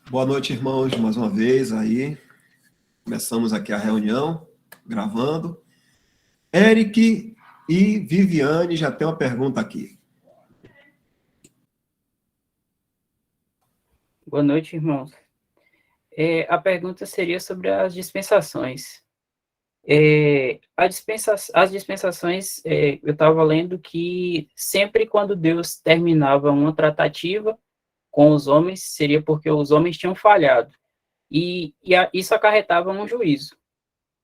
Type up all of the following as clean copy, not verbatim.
Boa noite, irmãos, mais uma vez aí. Começamos aqui a reunião, gravando. Eric e Viviane já tem uma pergunta aqui. Boa noite, irmãos. A pergunta seria sobre as dispensações. As dispensações, eu estava lendo que sempre quando Deus terminava uma tratativa com os homens, seria porque os homens tinham falhado. Isso acarretava um juízo.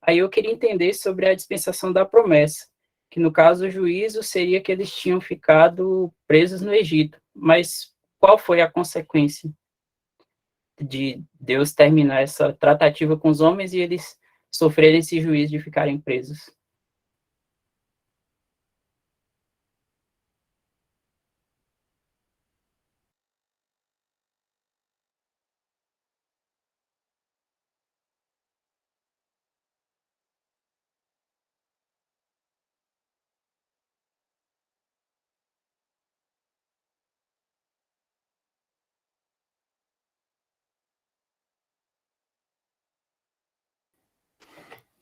Aí eu queria entender sobre a dispensação da promessa, que no caso o juízo seria que eles tinham ficado presos no Egito. Mas qual foi a consequência de Deus terminar essa tratativa com os homens e eles sofrerem esse juízo de ficarem presos?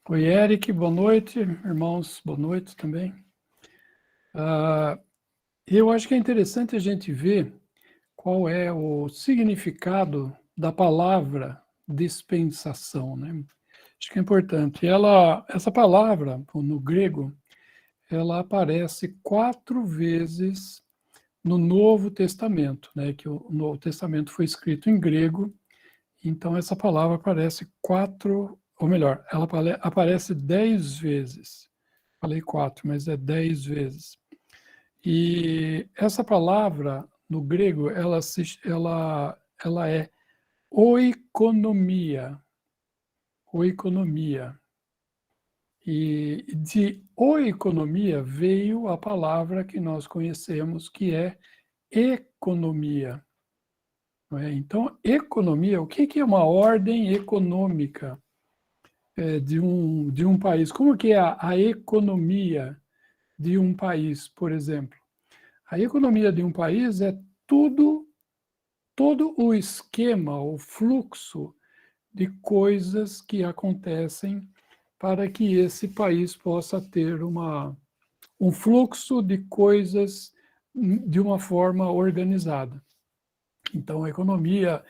Oi, Eric, boa noite. Irmãos, boa noite também. Eu acho que é interessante a gente ver qual é o significado da palavra dispensação, né? Acho que é importante. Essa palavra, no grego, ela aparece 4 vezes no Novo Testamento, né? Que o Novo Testamento foi escrito em grego, então essa palavra aparece 4, ou melhor, ela aparece 10 vezes. Falei 4, mas é 10 vezes. E essa palavra, no grego, ela é oikonomia. Oikonomia. E de oikonomia veio a palavra que nós conhecemos, que é economia. Não é? Então, economia, o que é uma ordem econômica de um país? Como que é a economia de um país, por exemplo? A economia de um país é todo o esquema, o fluxo de coisas que acontecem para que esse país possa ter um fluxo de coisas de uma forma organizada. Então, a economia,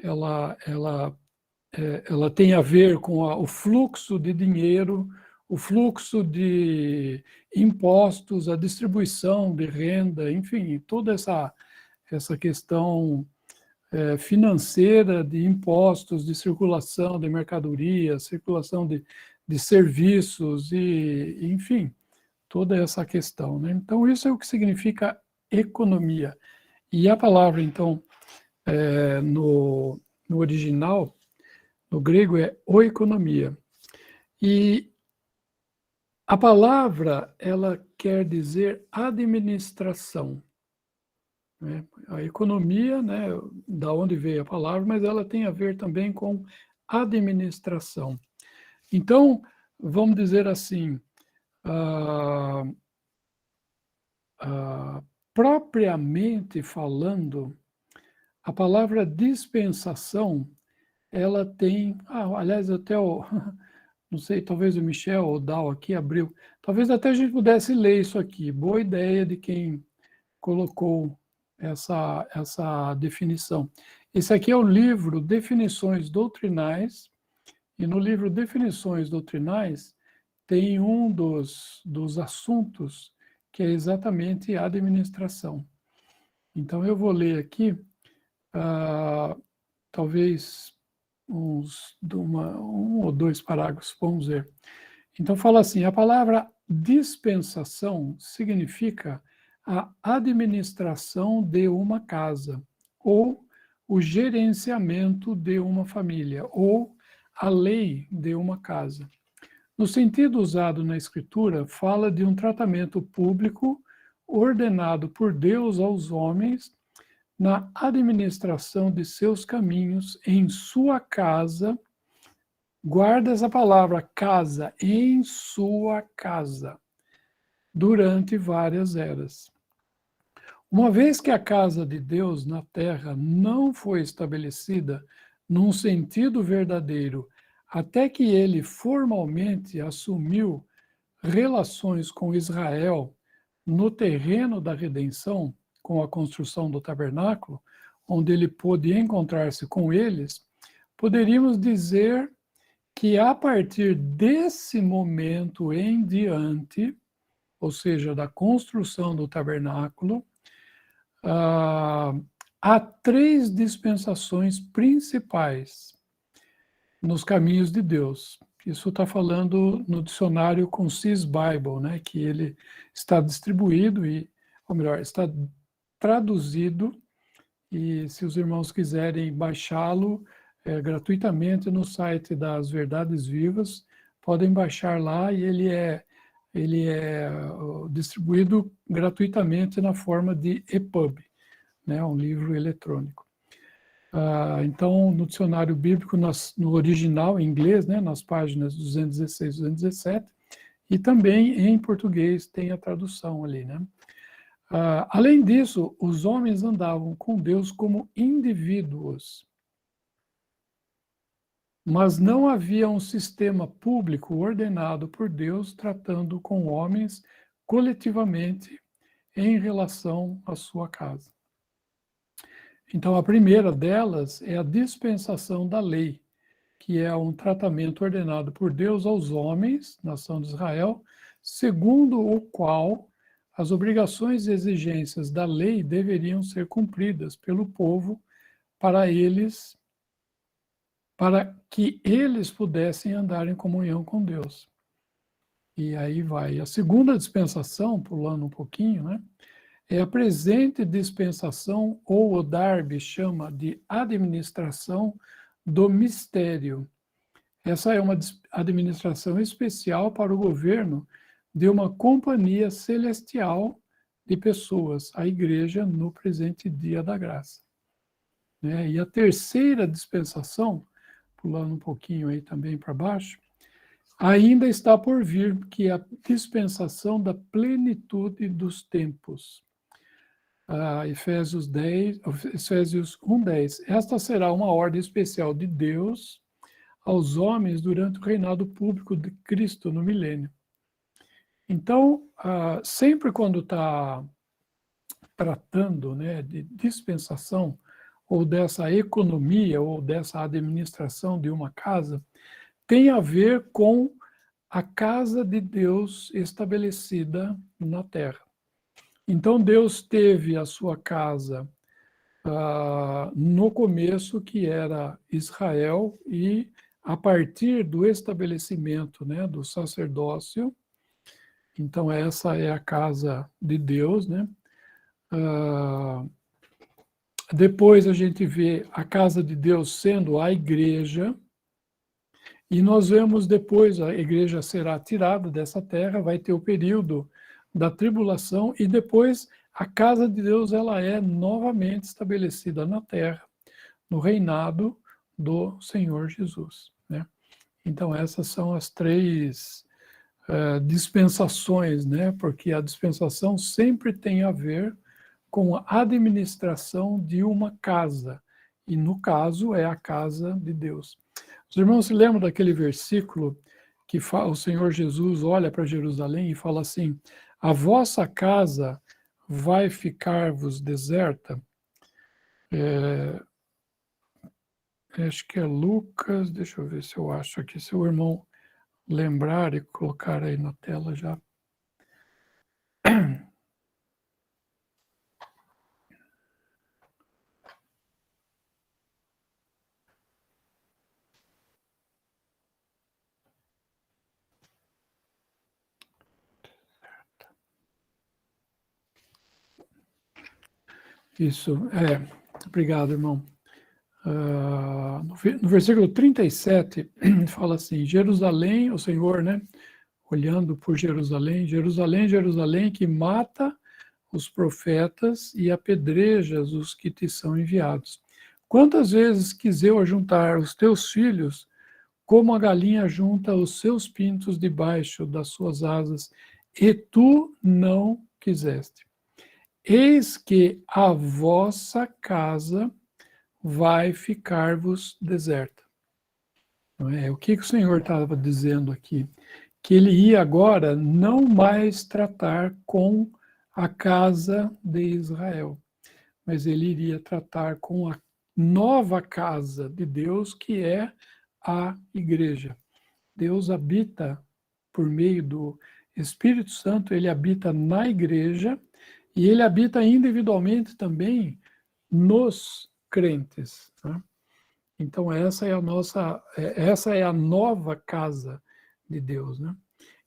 ela tem a ver com o fluxo de dinheiro, o fluxo de impostos, a distribuição de renda, enfim, toda essa questão financeira de impostos, de circulação de mercadorias, circulação de serviços, e, enfim, toda essa questão, né? Então, isso é o que significa economia. E a palavra, então, no original, no grego, é oikonomia. E a palavra, ela quer dizer administração, né? A economia, né, da onde veio a palavra, mas ela tem a ver também com administração. Então, vamos dizer assim, propriamente falando, a palavra dispensação, ela tem, aliás, até não sei, talvez o Michel ou o Dal aqui abriu, talvez até a gente pudesse ler isso aqui, boa ideia de quem colocou essa definição. Esse aqui é o livro Definições Doutrinais, e no livro Definições Doutrinais tem um dos assuntos que é exatamente a administração. Então, eu vou ler aqui, talvez um ou 2 parágrafos, vamos ver. Então, fala assim, a palavra dispensação significa a administração de uma casa, ou o gerenciamento de uma família, ou a lei de uma casa. No sentido usado na Escritura, fala de um tratamento público ordenado por Deus aos homens na administração de seus caminhos em sua casa. Guarda essa palavra, casa, em sua casa, durante várias eras. Uma vez que a casa de Deus na terra não foi estabelecida num sentido verdadeiro, até que ele formalmente assumiu relações com Israel no terreno da redenção, com a construção do tabernáculo, onde ele pôde encontrar-se com eles, poderíamos dizer que a partir desse momento em diante, ou seja, da construção do tabernáculo, há 3 dispensações principais nos caminhos de Deus. Isso está falando no dicionário Concise Bible, né, que ele está distribuído, ou melhor, está traduzido, e se os irmãos quiserem baixá-lo gratuitamente no site das Verdades Vivas, podem baixar lá, e ele é distribuído gratuitamente na forma de EPUB, né, um livro eletrônico. Então, no dicionário bíblico, no original, em inglês, né, nas páginas 216 e 217, e também em português tem a tradução ali, né? Além disso, os homens andavam com Deus como indivíduos, mas não havia um sistema público ordenado por Deus tratando com homens coletivamente em relação à sua casa. Então, a primeira delas é a dispensação da lei, que é um tratamento ordenado por Deus aos homens, nação de Israel, segundo o qual as obrigações e exigências da lei deveriam ser cumpridas pelo povo para que eles pudessem andar em comunhão com Deus. E aí vai. A segunda dispensação, pulando um pouquinho, né? É a presente dispensação, ou o Darby chama de administração do mistério. Essa é uma administração especial para o governo de uma companhia celestial de pessoas, a igreja no presente dia da graça. E a terceira dispensação, pulando um pouquinho aí também para baixo, ainda está por vir, que é a dispensação da plenitude dos tempos. Efésios 1:10. Esta será uma ordem especial de Deus aos homens durante o reinado público de Cristo no milênio. Então, sempre quando está tratando, né, de dispensação, ou dessa economia, ou dessa administração de uma casa, tem a ver com a casa de Deus estabelecida na terra. Então, Deus teve a sua casa no começo, que era Israel, e a partir do estabelecimento, né, do sacerdócio, então essa é a casa de Deus, né? Depois a gente vê a casa de Deus sendo a igreja, e nós vemos depois a igreja será tirada dessa terra, vai ter o período da tribulação, e depois a casa de Deus ela é novamente estabelecida na terra, no reinado do Senhor Jesus, né? Então essas são as 3 dispensações, né? Porque a dispensação sempre tem a ver com a administração de uma casa, e no caso é a casa de Deus. Os irmãos se lembram daquele versículo que o Senhor Jesus olha para Jerusalém e fala assim: a vossa casa vai ficar-vos deserta? Acho que é Lucas, deixa eu ver se eu acho aqui, se o irmão lembrar e colocar aí na tela já. Isso, obrigado, irmão. No versículo 37, fala assim: Jerusalém, o Senhor, né, olhando por Jerusalém, Jerusalém, Jerusalém, que mata os profetas e apedrejas os que te são enviados. Quantas vezes quis eu ajuntar os teus filhos, como a galinha junta os seus pintos debaixo das suas asas, e tu não quiseste. eis que a vossa casa vai ficar-vos deserta. Não é? O que o Senhor estava dizendo aqui? Que ele ia agora não mais tratar com a casa de Israel, mas ele iria tratar com a nova casa de Deus, que é a igreja. Deus habita por meio do Espírito Santo, ele habita na igreja e ele habita individualmente também nos crentes. Tá? Então essa é a nova casa de Deus, né?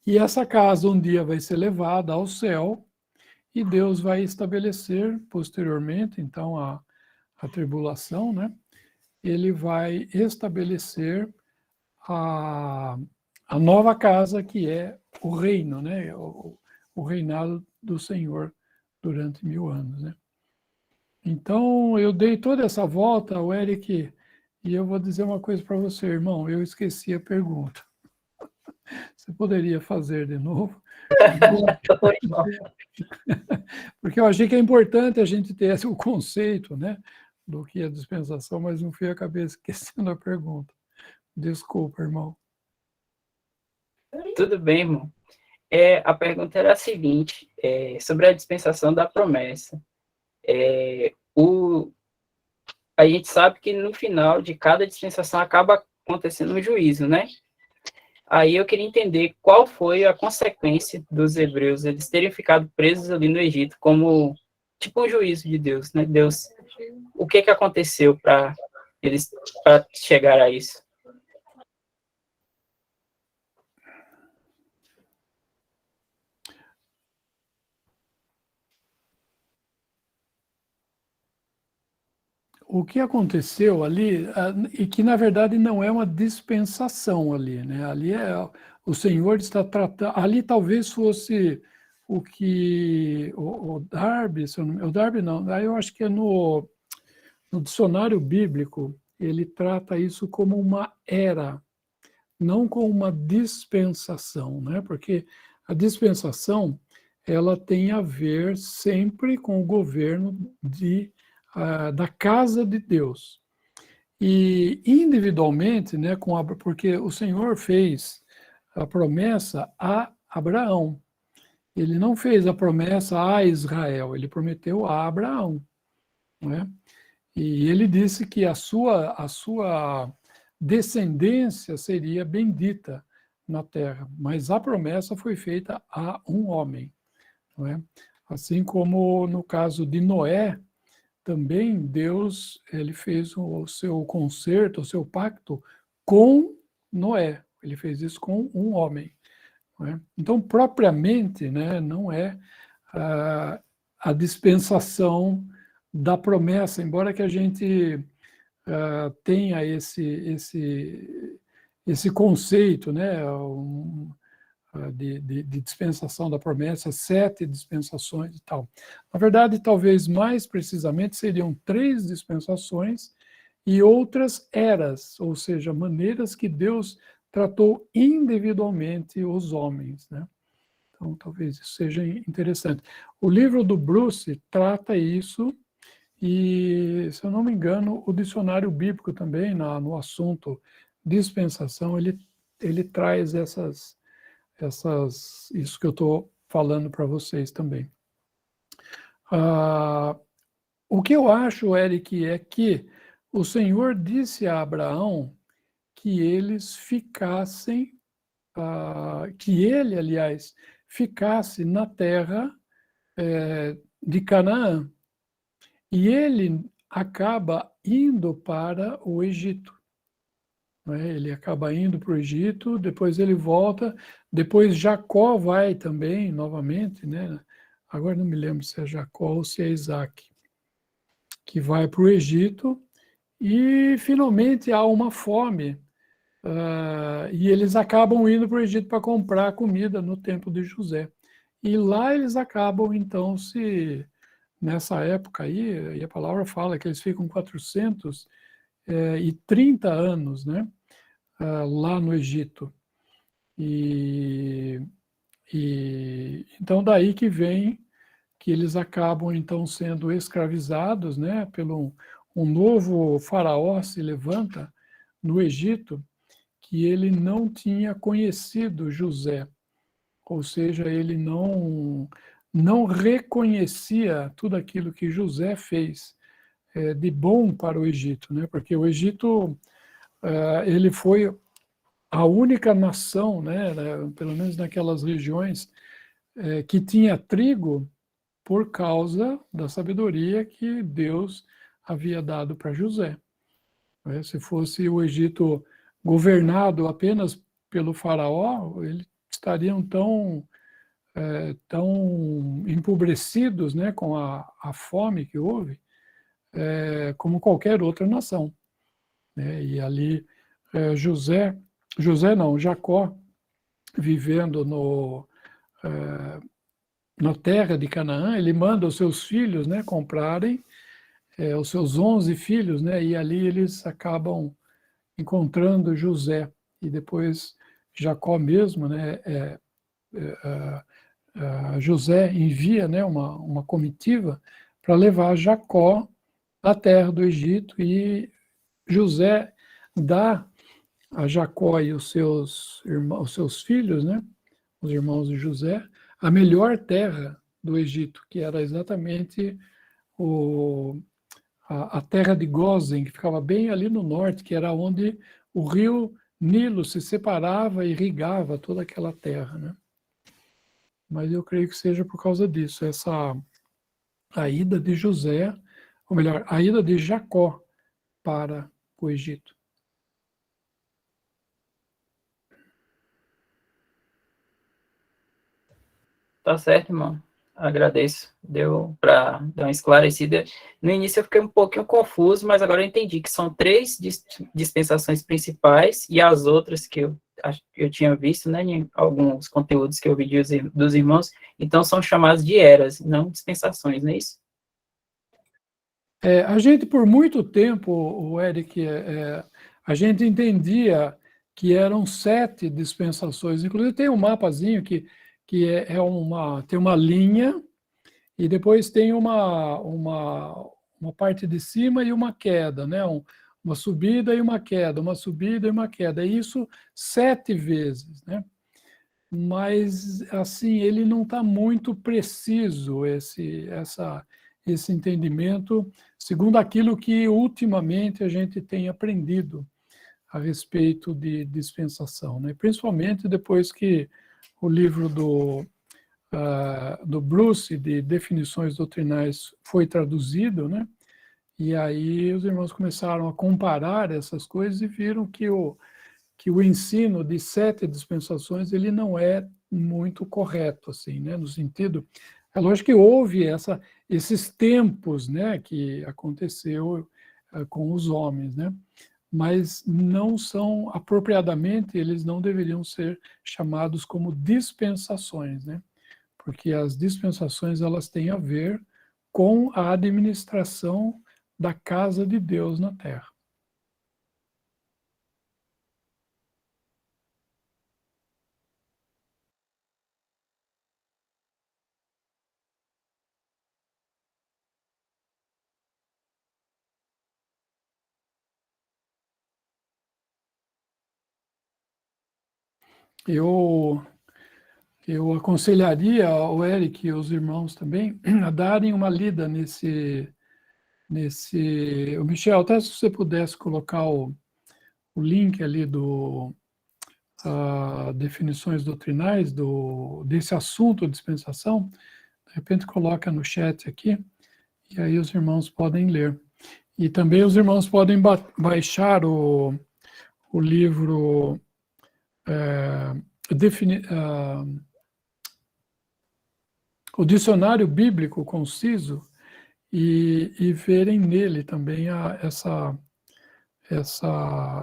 E essa casa um dia vai ser levada ao céu e Deus vai estabelecer posteriormente, então a tribulação, né? Ele vai estabelecer a, a nova casa que é o reino, né? O reinado do Senhor durante 1000 anos, né? Então eu dei toda essa volta, o Eric, e eu vou dizer uma coisa para você, irmão, eu esqueci a pergunta. Você poderia fazer de novo? Porque eu achei que é importante a gente ter o conceito, né, do que é dispensação, mas no fim eu acabei esquecendo a pergunta. Desculpa, irmão. Tudo bem, irmão. A pergunta era a seguinte, sobre a dispensação da promessa. A gente sabe que no final de cada dispensação acaba acontecendo um juízo, né? Aí eu queria entender qual foi a consequência dos hebreus eles terem ficado presos ali no Egito como tipo um juízo de Deus, né? Deus, o que aconteceu para eles para chegar a isso? O que aconteceu ali, e que na verdade não é uma dispensação ali, né? Ali o Senhor está tratando, ali talvez fosse o que o Darby, o Darby não, aí eu acho que é no dicionário bíblico, ele trata isso como uma era, não como uma dispensação, né? Porque a dispensação ela tem a ver sempre com o governo da casa de Deus. E individualmente, né, porque o Senhor fez a promessa a Abraão. Ele não fez a promessa a Israel, ele prometeu a Abraão. Né? E ele disse que a sua descendência seria bendita na terra, mas a promessa foi feita a um homem. Não é? Assim como no caso de Noé, também Deus ele fez o seu concerto, o seu pacto com Noé. Ele fez isso com um homem. Não é? Então, propriamente, né, não é a dispensação da promessa, embora que a gente tenha esse conceito, né, de dispensação da promessa, 7 dispensações e tal. Na verdade, talvez mais precisamente seriam 3 dispensações e outras eras, ou seja, maneiras que Deus tratou individualmente os homens, né? Então, talvez isso seja interessante. O livro do Bruce trata isso e, se eu não me engano, o dicionário bíblico também, no assunto dispensação, ele traz isso que eu estou falando para vocês também. O que eu acho, Eric, é que o Senhor disse a Abraão que eles ficassem, que ele, aliás, ficasse na terra de Canaã. E ele acaba indo para o Egito. Né? Ele acaba indo para o Egito, depois ele volta, depois Jacó vai também, novamente, né? Agora não me lembro se é Jacó ou se é Isaac, que vai para o Egito, e finalmente há uma fome, e eles acabam indo para o Egito para comprar comida no templo de José. E lá eles acabam, então, nessa época aí, e a palavra fala que eles ficam 430 anos, né? Lá no Egito. E então daí que vem que eles acabam então sendo escravizados, né, pelo um novo faraó se levanta no Egito, que ele não tinha conhecido José, ou seja, ele não reconhecia tudo aquilo que José fez de bom para o Egito, né? Porque o Egito ele foi a única nação, né, pelo menos naquelas regiões, que tinha trigo por causa da sabedoria que Deus havia dado para José. Se fosse o Egito governado apenas pelo faraó, eles estariam tão empobrecidos, né, com a fome que houve, como qualquer outra nação, né? E ali José não, Jacó, vivendo na terra de Canaã, ele manda os seus filhos, né, comprarem os seus 11 filhos, né, e ali eles acabam encontrando José, e depois Jacó mesmo, né, José envia, né, uma comitiva para levar Jacó à terra do Egito, e José dá a Jacó e os seus irmãos, os seus filhos, né, os irmãos de José, a melhor terra do Egito, que era exatamente a terra de Gósen, que ficava bem ali no norte, que era onde o rio Nilo se separava e irrigava toda aquela terra, né? Mas eu creio que seja por causa disso, a ida de José, ou melhor, a ida de Jacó para o Egito. Tá certo, irmão. Agradeço. Deu para dar uma esclarecida. No início eu fiquei um pouquinho confuso, mas agora eu entendi que são 3 dispensações principais e as outras que eu tinha visto, né, em alguns conteúdos que eu vi dos irmãos, então são chamadas de eras, não dispensações, não é isso? A gente, por muito tempo, o Eric, a gente entendia que eram 7 dispensações. Inclusive, tem um mapazinho que tem uma linha e depois tem uma parte de cima e uma queda, né? Uma subida e uma queda, uma subida e uma queda. E isso 7 vezes, né? Mas, assim, ele não está muito preciso, esse entendimento, segundo aquilo que ultimamente a gente tem aprendido a respeito de dispensação, né? Principalmente depois que o livro do Bruce, de definições doutrinais, foi traduzido, né? E aí os irmãos começaram a comparar essas coisas e viram que o ensino de 7 dispensações ele não é muito correto, assim, né? No sentido, é lógico que houve esses tempos, né, que aconteceu com os homens, né? Mas não são, apropriadamente, eles não deveriam ser chamados como dispensações, né? Porque as dispensações elas têm a ver com a administração da casa de Deus na terra. Eu Eu aconselharia ao Eric e aos irmãos também a darem uma lida o Michel, até se você pudesse colocar o link ali do definições doutrinais desse assunto dispensação, de repente coloca no chat aqui, e aí os irmãos podem ler. E também os irmãos podem baixar o livro o dicionário bíblico conciso e verem nele também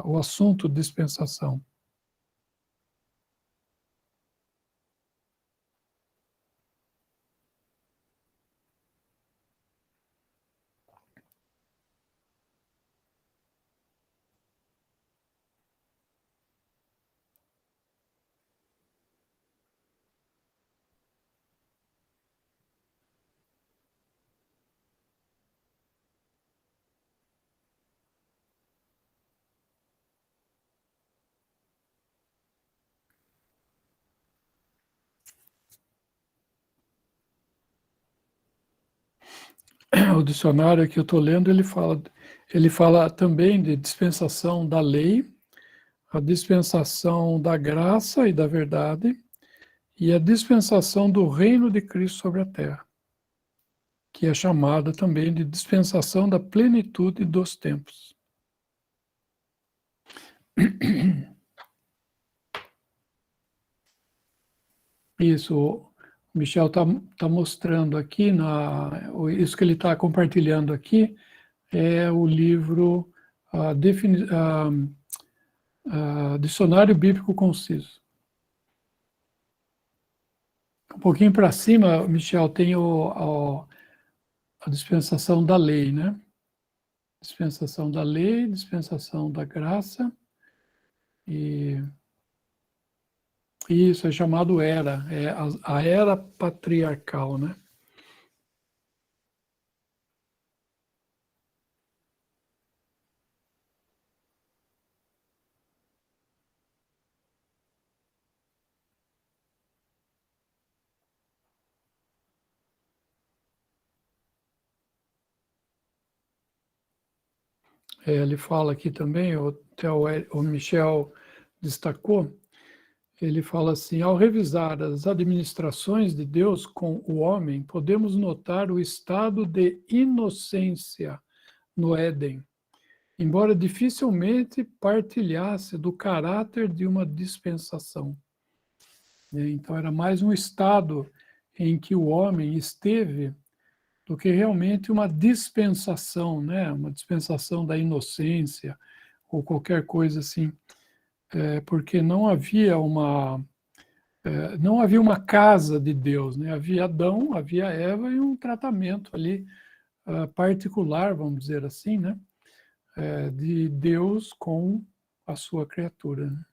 o assunto dispensação. o dicionário que eu estou lendo, ele fala também de dispensação da lei, a dispensação da graça e da verdade, e a dispensação do reino de Cristo sobre a terra, que é chamada também de dispensação da plenitude dos tempos. Isso, o Michel tá mostrando aqui, isso que ele está compartilhando aqui, é o livro Dicionário Bíblico Conciso. Um pouquinho para cima, Michel, tem a dispensação da lei, né? Dispensação da lei, dispensação da graça, e isso é chamado era, é a era patriarcal, né? Ele fala aqui também, o Michel destacou, ele fala assim: ao revisar as administrações de Deus com o homem, podemos notar o estado de inocência no Éden, embora dificilmente partilhasse do caráter de uma dispensação. Então, era mais um estado em que o homem esteve do que realmente uma dispensação, né? Uma dispensação da inocência ou qualquer coisa assim, porque não havia uma casa de Deus, né? Havia Adão, havia Eva e um tratamento ali particular, vamos dizer assim, né? De Deus com a sua criatura, né?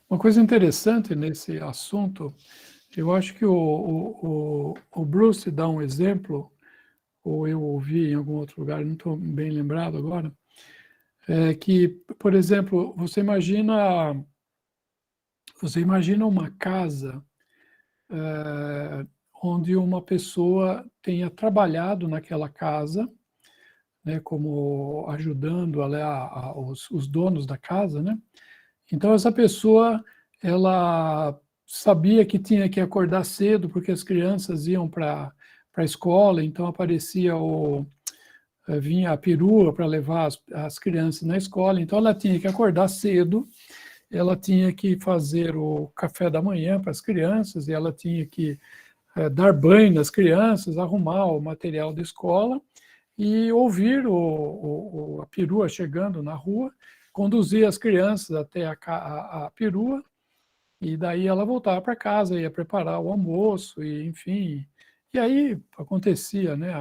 Uma coisa interessante nesse assunto, eu acho que o Bruce dá um exemplo, ou eu ouvi em algum outro lugar, não estou bem lembrado agora, que, por exemplo, você imagina uma casa onde uma pessoa tenha trabalhado naquela casa, né, como ajudando os donos da casa, né? Então, essa pessoa, ela sabia que tinha que acordar cedo, porque as crianças iam para a escola, então vinha a perua para levar as crianças na escola, então ela tinha que acordar cedo, ela tinha que fazer o café da manhã para as crianças, e ela tinha que dar banho nas crianças, arrumar o material da escola, e ouvir a perua chegando na rua, conduzir as crianças até a perua, e daí ela voltava para casa, ia preparar o almoço, e enfim. E aí acontecia, né,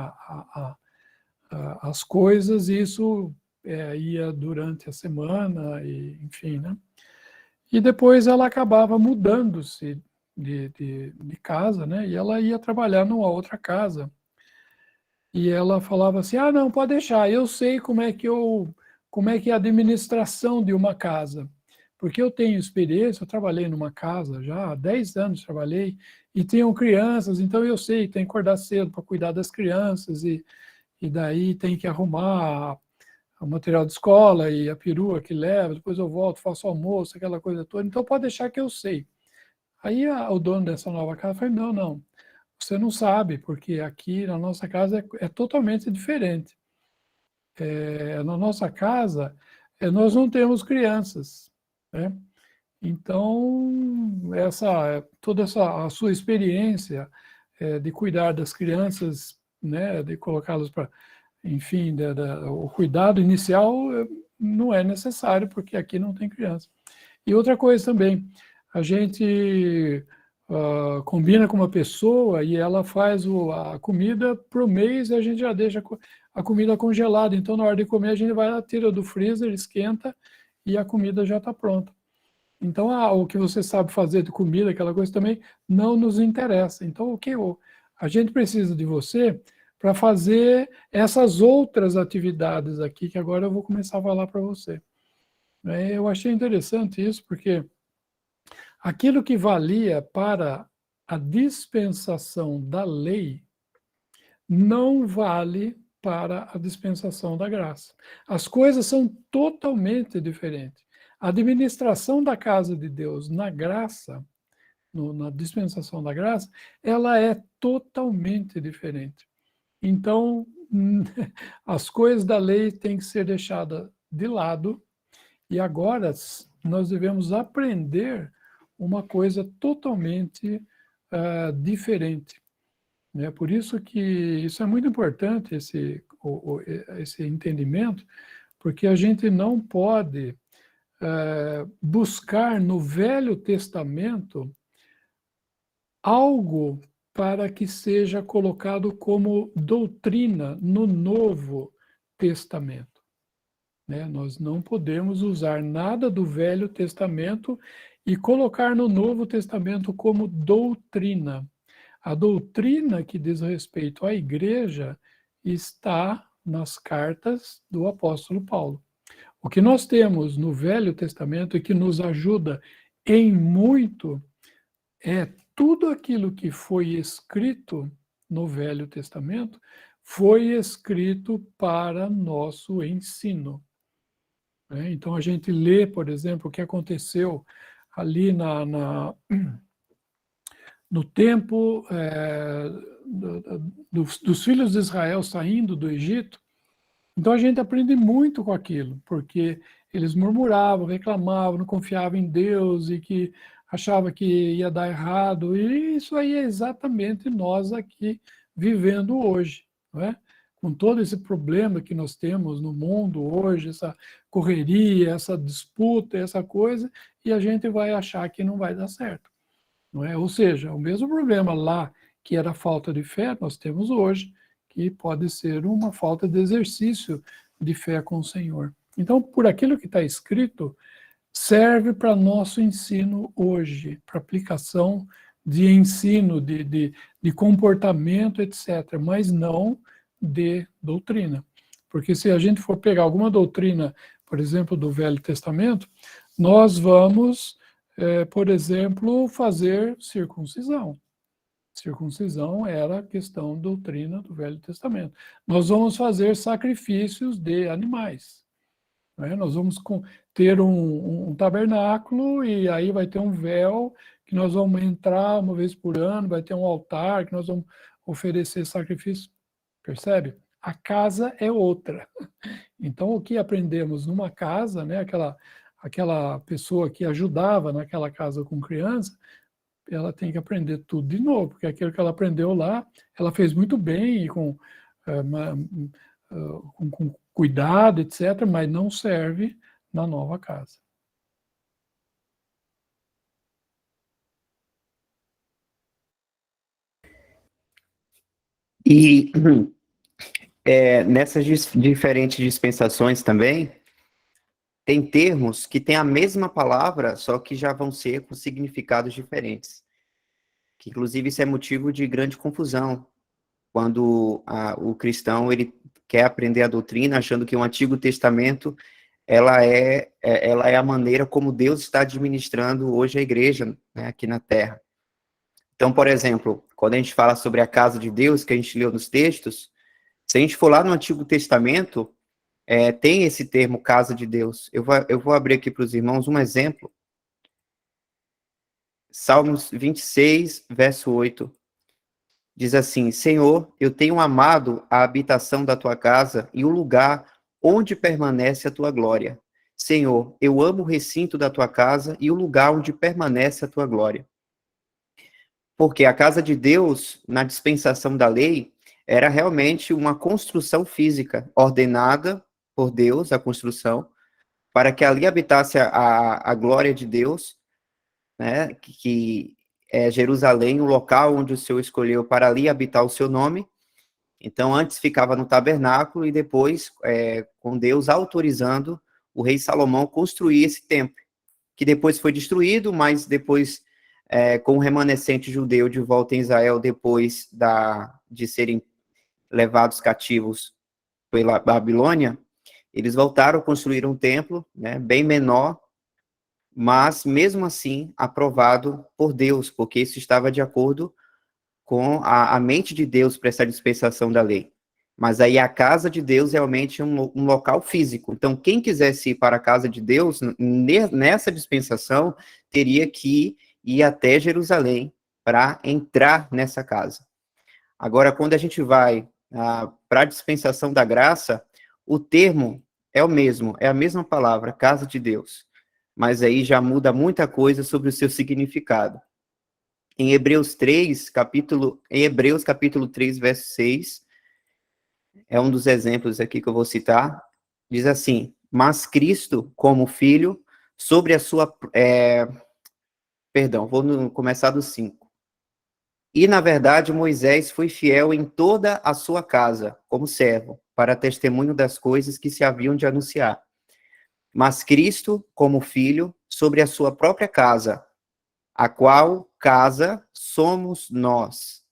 as coisas, e isso ia durante a semana, e enfim, né? E depois ela acabava mudando-se de casa, né? E ela ia trabalhar numa outra casa. E ela falava assim: ah, não, pode deixar, eu sei como é que é a administração de uma casa. Porque eu tenho experiência, eu trabalhei numa casa já há 10 anos trabalhei, e tinham crianças, então eu sei, tem que acordar cedo para cuidar das crianças, e daí tem que arrumar o material de escola e a perua que leva, depois eu volto, faço almoço, aquela coisa toda, então pode deixar que eu sei. Aí o dono dessa nova casa falou: não, não, você não sabe, porque aqui na nossa casa é totalmente diferente. Na nossa casa, nós não temos crianças, né? Então, toda a sua experiência de cuidar das crianças, né, de colocá-las para, enfim, o cuidado inicial não é necessário, porque aqui não tem criança. E outra coisa também, a gente combina com uma pessoa e ela faz a comida para o mês, e a gente já deixa a comida congelada. Então, na hora de comer, a gente vai lá, tira do freezer, esquenta e a comida já está pronta. Então, o que você sabe fazer de comida, aquela coisa também, não nos interessa. Então, a gente precisa de você para fazer essas outras atividades aqui, que agora eu vou começar a falar para você. Eu achei interessante isso, porque aquilo que valia para a dispensação da lei não vale para a dispensação da graça. As coisas são totalmente diferentes. A administração da casa de Deus na graça, na dispensação da graça, ela é totalmente diferente. Então, as coisas da lei têm que ser deixadas de lado, e agora nós devemos aprender uma coisa totalmente diferente. Por isso que isso é muito importante, esse entendimento, porque a gente não pode buscar no Velho Testamento algo para que seja colocado como doutrina no Novo Testamento. Nós não podemos usar nada do Velho Testamento e colocar no Novo Testamento como doutrina. A doutrina que diz respeito à igreja está nas cartas do apóstolo Paulo. O que nós temos no Velho Testamento e que nos ajuda em muito é tudo aquilo que foi escrito no Velho Testamento foi escrito para nosso ensino. Então a gente lê, por exemplo, o que aconteceu ali no tempo dos filhos de Israel saindo do Egito. Então a gente aprende muito com aquilo, porque eles murmuravam, reclamavam, não confiavam em Deus e que achavam que ia dar errado. E isso aí é exatamente nós aqui vivendo hoje, não é? Com todo esse problema que nós temos no mundo hoje, essa correria, essa disputa, essa coisa, e a gente vai achar que não vai dar certo. Não é? Ou seja, o mesmo problema lá, que era a falta de fé, nós temos hoje, que pode ser uma falta de exercício de fé com o Senhor. Então, por aquilo que está escrito, serve para nosso ensino hoje, para aplicação de ensino, de comportamento, etc., mas não de doutrina. Porque se a gente for pegar alguma doutrina, por exemplo, do Velho Testamento, nós vamos, por exemplo, fazer circuncisão. Circuncisão era questão doutrina do Velho Testamento. Nós vamos fazer sacrifícios de animais. Nós vamos ter um tabernáculo e aí vai ter um véu que nós vamos entrar uma vez por ano, vai ter um altar que nós vamos oferecer sacrifício. Percebe? A casa é outra. Então, o que aprendemos numa casa, aquela pessoa que ajudava naquela casa com criança, ela tem que aprender tudo de novo, porque aquilo que ela aprendeu lá, ela fez muito bem e com cuidado, etc., mas não serve na nova casa. E nessas diferentes dispensações também, tem termos que têm a mesma palavra, só que já vão ser com significados diferentes. Que, inclusive, isso é motivo de grande confusão, quando o cristão ele quer aprender a doutrina, achando que o Antigo Testamento ela é a maneira como Deus está administrando hoje a igreja, né, aqui na Terra. Então, por exemplo, quando a gente fala sobre a casa de Deus, que a gente leu nos textos, se a gente for lá no Antigo Testamento, tem esse termo casa de Deus. Eu vou abrir aqui para os irmãos um exemplo. Salmos 26, verso 8. Diz assim: Senhor, eu tenho amado a habitação da tua casa e o lugar onde permanece a tua glória. Senhor, eu amo o recinto da tua casa e o lugar onde permanece a tua glória. Porque a casa de Deus, na dispensação da lei, era realmente uma construção física, ordenada por Deus, a construção, para que ali habitasse a glória de Deus, né, que é Jerusalém, o local onde o Senhor escolheu para ali habitar o seu nome. Então, antes ficava no tabernáculo e depois, com Deus autorizando o rei Salomão construir esse templo, que depois foi destruído, mas depois com o remanescente judeu de volta em Israel depois de serem levados cativos pela Babilônia, eles voltaram a construir um templo, né, bem menor, mas mesmo assim aprovado por Deus, porque isso estava de acordo com a mente de Deus para essa dispensação da lei. Mas aí a casa de Deus realmente é um local físico. Então, quem quisesse ir para a casa de Deus, nessa dispensação, teria que ir até Jerusalém para entrar nessa casa. Agora, quando a gente vai para a dispensação da graça, o termo é o mesmo, é a mesma palavra, casa de Deus. Mas aí já muda muita coisa sobre o seu significado. Em Hebreus capítulo 3, verso 6, é um dos exemplos aqui que eu vou citar, diz assim: mas Cristo, como Filho, sobre a sua... vou começar do 5. E, na verdade, Moisés foi fiel em toda a sua casa, como servo, para testemunho das coisas que se haviam de anunciar. Mas Cristo, como Filho, sobre a sua própria casa, a qual casa somos nós,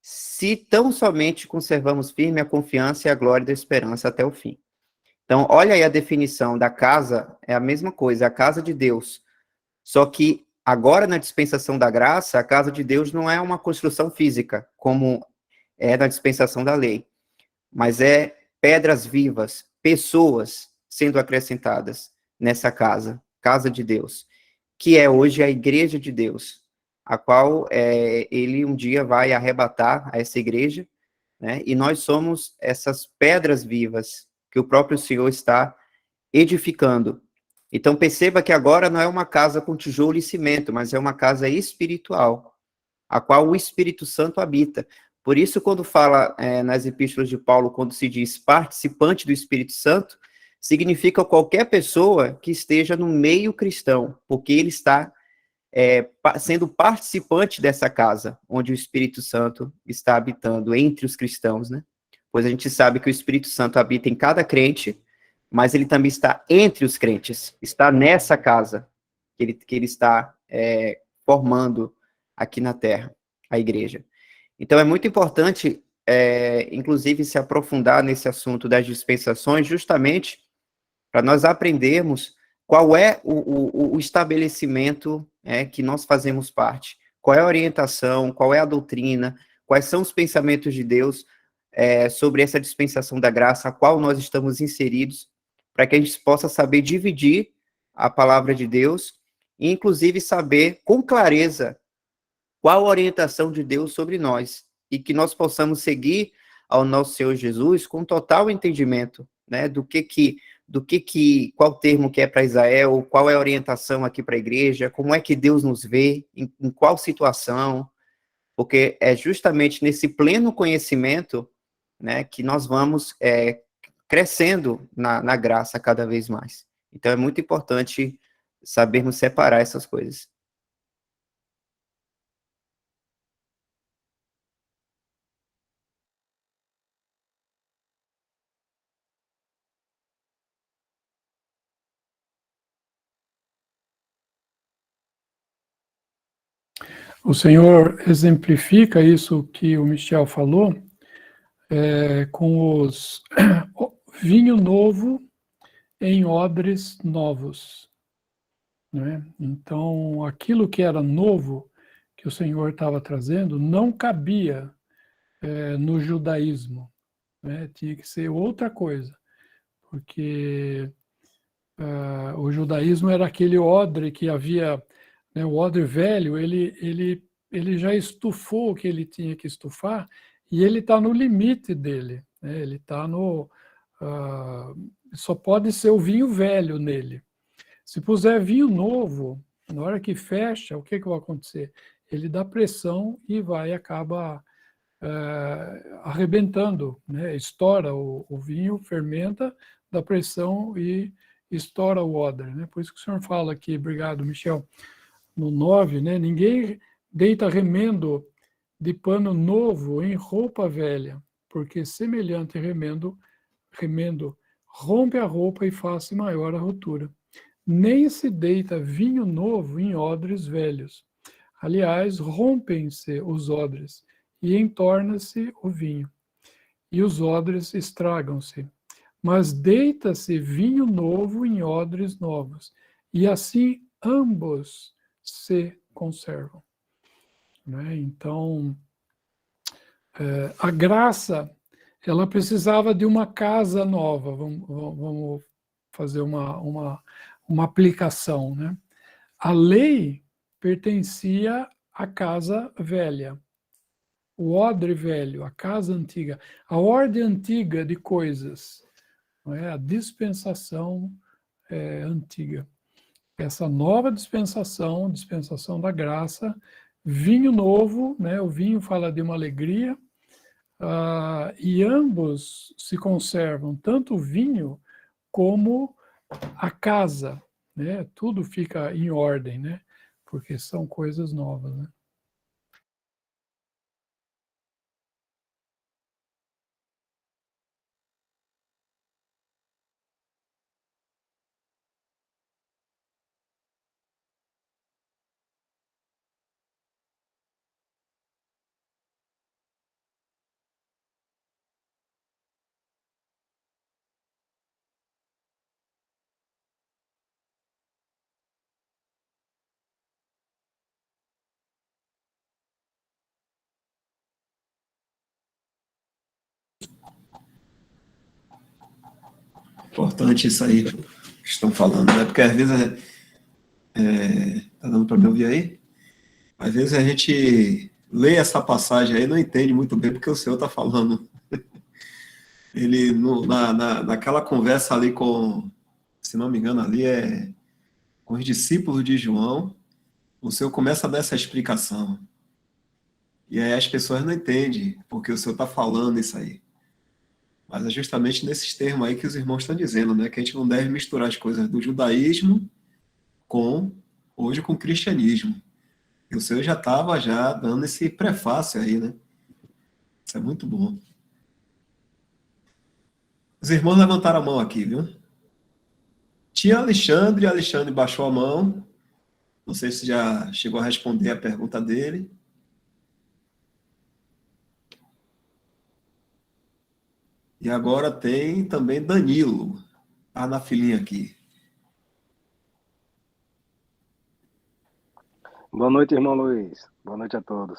se tão somente conservamos firme a confiança e a glória da esperança até o fim. Então, olha aí a definição da casa, é a mesma coisa, a casa de Deus. Só que agora, na dispensação da graça, a casa de Deus não é uma construção física, como é na dispensação da lei, mas é pedras vivas, pessoas sendo acrescentadas nessa casa, casa de Deus, que é hoje a igreja de Deus, a qual ele um dia vai arrebatar a essa igreja, né? E nós somos essas pedras vivas que o próprio Senhor está edificando. Então perceba que agora não é uma casa com tijolo e cimento, mas é uma casa espiritual, a qual o Espírito Santo habita. Por isso, quando fala nas epístolas de Paulo, quando se diz participante do Espírito Santo, significa qualquer pessoa que esteja no meio cristão, porque ele está sendo participante dessa casa, onde o Espírito Santo está habitando entre os cristãos, né? Pois a gente sabe que o Espírito Santo habita em cada crente, mas ele também está entre os crentes, está nessa casa que ele está formando aqui na Terra, a igreja. Então é muito importante, inclusive, se aprofundar nesse assunto das dispensações, justamente para nós aprendermos qual é o estabelecimento que nós fazemos parte, qual é a orientação, qual é a doutrina, quais são os pensamentos de Deus sobre essa dispensação da graça, a qual nós estamos inseridos, para que a gente possa saber dividir a palavra de Deus e, inclusive, saber com clareza qual a orientação de Deus sobre nós e que nós possamos seguir ao nosso Senhor Jesus com total entendimento, né, qual termo que é para Israel, qual é a orientação aqui para a igreja, como é que Deus nos vê, em qual situação, porque é justamente nesse pleno conhecimento, né, que nós vamos crescendo na graça cada vez mais. Então é muito importante sabermos separar essas coisas. O Senhor exemplifica isso que o Michel falou com os vinho novo em odres novos, né? Então, aquilo que era novo, que o Senhor estava trazendo, não cabia no judaísmo, né? Tinha que ser outra coisa, porque o judaísmo era aquele odre que havia, né, o odre velho, ele já estufou o que ele tinha que estufar e ele está no limite dele, né? Ele está no... só pode ser o vinho velho nele. Se puser vinho novo, na hora que fecha, o que vai acontecer? Ele dá pressão e acaba arrebentando, né? Estoura o vinho, fermenta, dá pressão e estoura o odre, né? Por isso que o senhor fala aqui, obrigado, Michel, no 9, né? Ninguém deita remendo de pano novo em roupa velha, porque semelhante remendo rompe a roupa e faz maior a rotura. Nem se deita vinho novo em odres velhos. Aliás, rompem-se os odres, e entorna-se o vinho, e os odres estragam-se. Mas deita-se vinho novo em odres novos, e assim ambos se conservam. Né? Então, a graça, ela precisava de uma casa nova. Vamos fazer uma aplicação. Né? A lei pertencia à casa velha, o odre velho, a casa antiga, a ordem antiga de coisas, não é? A dispensação antiga. Essa nova dispensação, dispensação da graça, vinho novo, né? O vinho fala de uma alegria, e ambos se conservam, tanto o vinho como a casa, né? Tudo fica em ordem, né? Porque são coisas novas, né? Importante isso aí que estão falando, né? Porque às vezes, tá dando para me ouvir aí? Às vezes a gente lê essa passagem aí e não entende muito bem porque o Senhor está falando. Ele, naquela conversa ali se não me engano, ali com os discípulos de João, o Senhor começa a dar essa explicação. E aí as pessoas não entendem porque o Senhor está falando isso aí. Mas é justamente nesses termos aí que os irmãos estão dizendo, né? Que a gente não deve misturar as coisas do judaísmo hoje com o cristianismo. E o Senhor já estava dando esse prefácio aí, né? Isso é muito bom. Os irmãos levantaram a mão aqui, viu? Tinha Alexandre baixou a mão. Não sei se já chegou a responder a pergunta dele. E agora tem também Danilo. Tá na filinha aqui. Boa noite, irmão Luiz. Boa noite a todos.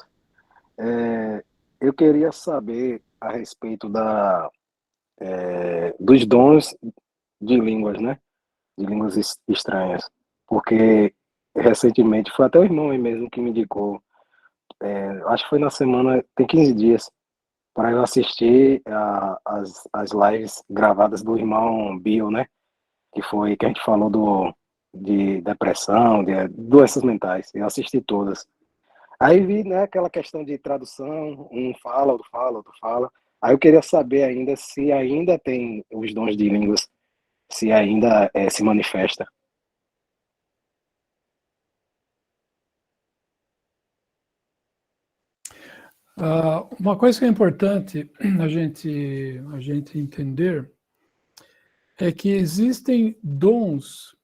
Eu queria saber a respeito dos dons de línguas, né? De línguas estranhas. Porque recentemente, foi até o irmão aí mesmo que me indicou, acho que foi na semana, tem 15 dias, para eu assistir as lives gravadas do irmão Bill, né? Que a gente falou de depressão, de doenças mentais. Eu assisti todas. Aí vi, né, aquela questão de tradução, um fala, outro fala, outro fala. Aí eu queria saber ainda se ainda tem os dons de línguas, se ainda se manifesta. Uma coisa que é importante a gente entender é que existem dons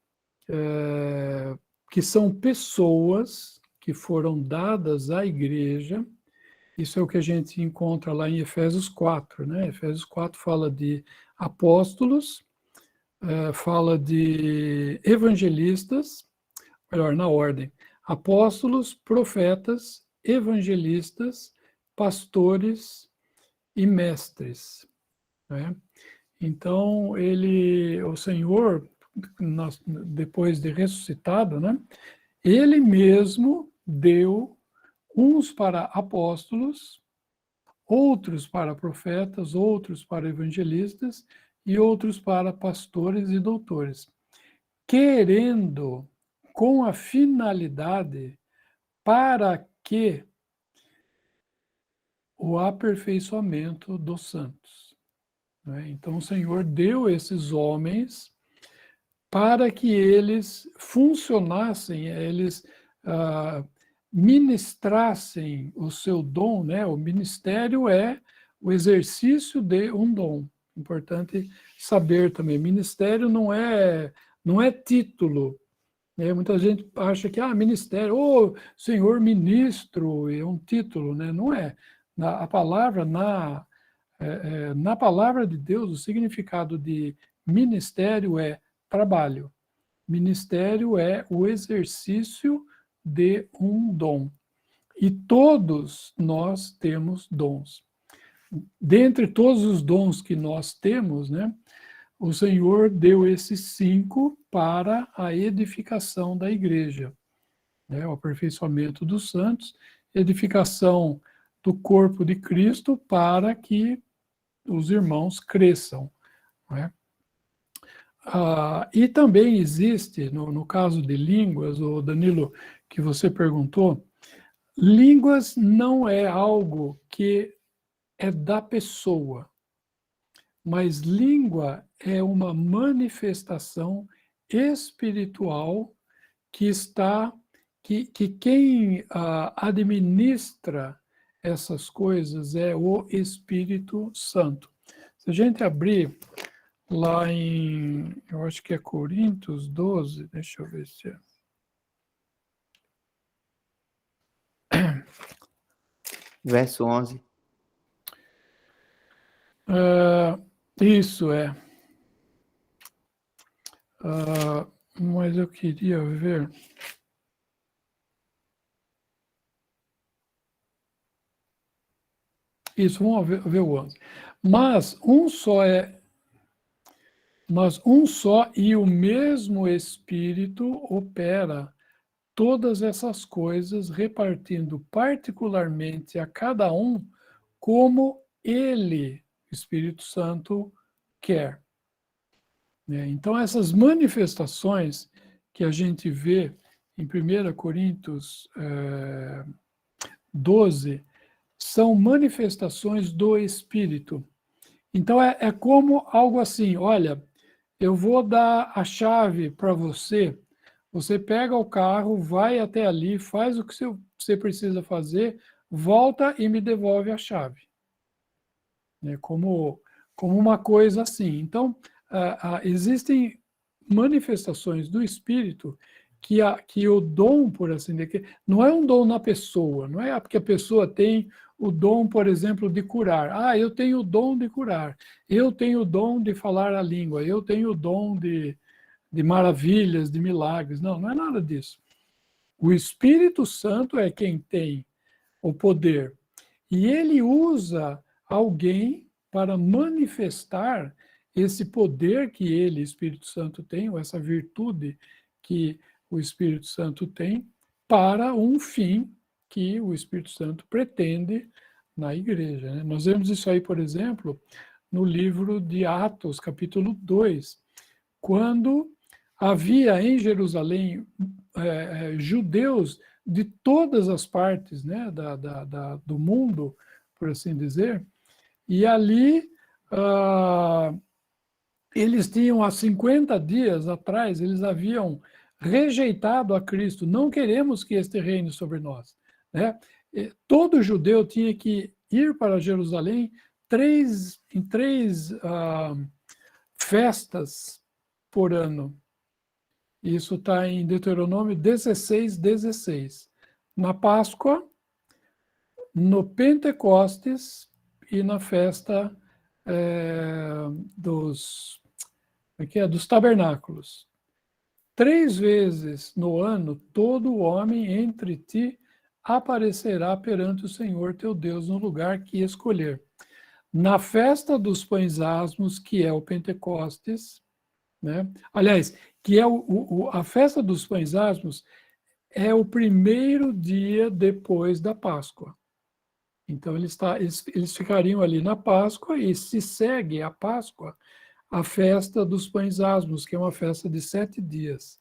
que são pessoas que foram dadas à igreja. Isso é o que a gente encontra lá em Efésios 4, né? Efésios 4 fala de apóstolos, fala de evangelistas, melhor, na ordem, apóstolos, profetas, evangelistas, pastores e mestres. Né? Então, o Senhor, depois de ressuscitado, né, ele mesmo deu uns para apóstolos, outros para profetas, outros para evangelistas e outros para pastores e doutores, querendo, com a finalidade, para que o aperfeiçoamento dos santos. Né? Então, o Senhor deu esses homens para que eles funcionassem, eles ministrassem o seu dom, né? O ministério é o exercício de um dom. Importante saber também, ministério não é título, né? Muita gente acha que, ministério, senhor ministro, é um título, né? Não é. A palavra, na palavra de Deus, o significado de ministério é trabalho. Ministério é o exercício de um dom. E todos nós temos dons. Dentre todos os dons que nós temos, né, o Senhor deu esses 5 para a edificação da igreja, né, o aperfeiçoamento dos santos, edificação do corpo de Cristo para que os irmãos cresçam, né? E também existe, no caso de línguas, o Danilo, que você perguntou, línguas não é algo que é da pessoa, mas língua é uma manifestação espiritual que quem administra essas coisas é o Espírito Santo. Se a gente abrir lá eu acho que é Coríntios 12, deixa eu ver se é. Verso 11. Isso é. Mas eu queria ver. Isso, vamos ver o 11. Mas um só e o mesmo Espírito opera todas essas coisas, repartindo particularmente a cada um como ele, Espírito Santo, quer. Então, essas manifestações que a gente vê em 1 Coríntios 12 são manifestações do Espírito. Então, é como algo assim, olha, eu vou dar a chave para você, você pega o carro, vai até ali, faz o que você precisa fazer, volta e me devolve a chave. Como uma coisa assim. Então, existem manifestações do Espírito que o dom, por assim dizer, não é um dom na pessoa, não é porque a pessoa tem o dom, por exemplo, de curar. Eu tenho o dom de curar, eu tenho o dom de falar a língua, eu tenho o dom de maravilhas, de milagres. Não é nada disso. O Espírito Santo é quem tem o poder. E ele usa alguém para manifestar esse poder que ele, Espírito Santo, tem, ou essa virtude que o Espírito Santo tem, para um fim que o Espírito Santo pretende na igreja, né? Nós vemos isso aí, por exemplo, no livro de Atos, capítulo 2, quando havia em Jerusalém judeus de todas as partes, né, do mundo, por assim dizer, e ali eles tinham, há 50 dias atrás, eles haviam rejeitado a Cristo, não queremos que este reine sobre nós, né? Todo judeu tinha que ir para Jerusalém em três festas por ano. Isso está em Deuteronômio 16:16. Na Páscoa, no Pentecostes e na festa dos tabernáculos. 3 vezes no ano, todo homem entre ti aparecerá perante o Senhor teu Deus no lugar que escolher. Na festa dos pães asmos, que é o Pentecostes, né? Aliás, que é a festa dos pães asmos é o primeiro dia depois da Páscoa. Então, eles ficariam ali na Páscoa e se segue a Páscoa a festa dos pães asmos, que é uma festa de 7 dias,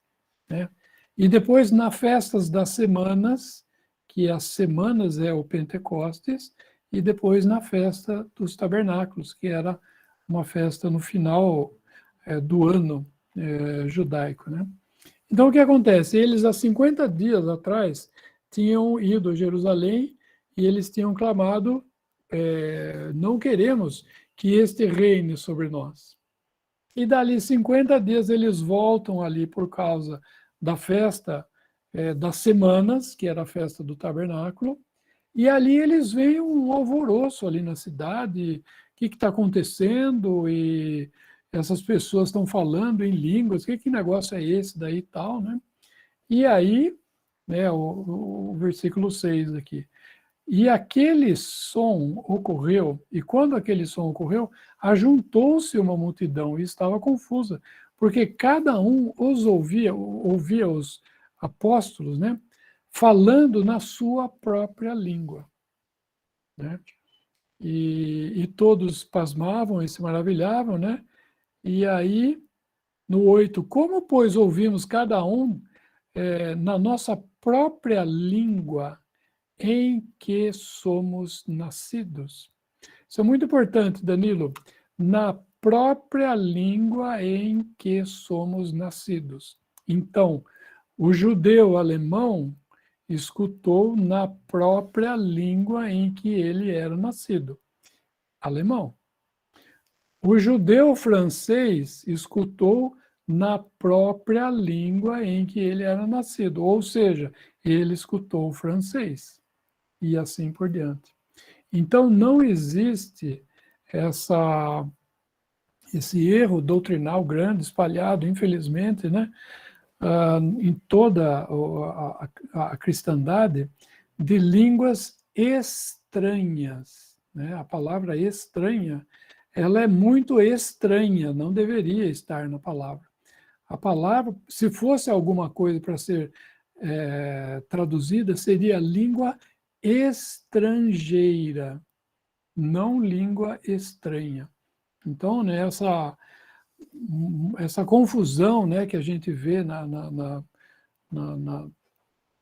né? E depois, nas festas das semanas, que as semanas é o Pentecostes, e depois na festa dos tabernáculos, que era uma festa no final do ano judaico, né? Então, o que acontece? Eles, há 50 dias atrás, tinham ido a Jerusalém e eles tinham clamado, não queremos que este reine sobre nós. E dali 50 dias eles voltam ali por causa da festa das semanas, que era a festa do tabernáculo, e ali eles veem um alvoroço ali na cidade, o que está acontecendo, e essas pessoas estão falando em línguas, que negócio é esse daí e tal, né? E aí, né, o versículo 6 aqui, e aquele som ocorreu, e quando aquele som ocorreu, ajuntou-se uma multidão e estava confusa, porque cada um os ouvia os apóstolos, né, falando na sua própria língua, né? E todos pasmavam e se maravilhavam, né? E aí, no 8, como, pois, ouvimos cada um na nossa própria língua em que somos nascidos? Isso é muito importante, Danilo. Na própria língua em que somos nascidos. Então, o judeu alemão escutou na própria língua em que ele era nascido, alemão. O judeu francês escutou na própria língua em que ele era nascido, ou seja, ele escutou o francês, e assim por diante. Então, não existe esse erro doutrinal grande, espalhado, infelizmente, né, em toda a cristandade, de línguas estranhas, né? A palavra estranha, ela é muito estranha, não deveria estar na palavra. A palavra, se fosse alguma coisa para ser traduzida, seria língua estrangeira, não língua estranha. Então, né, essa confusão, né, que a gente vê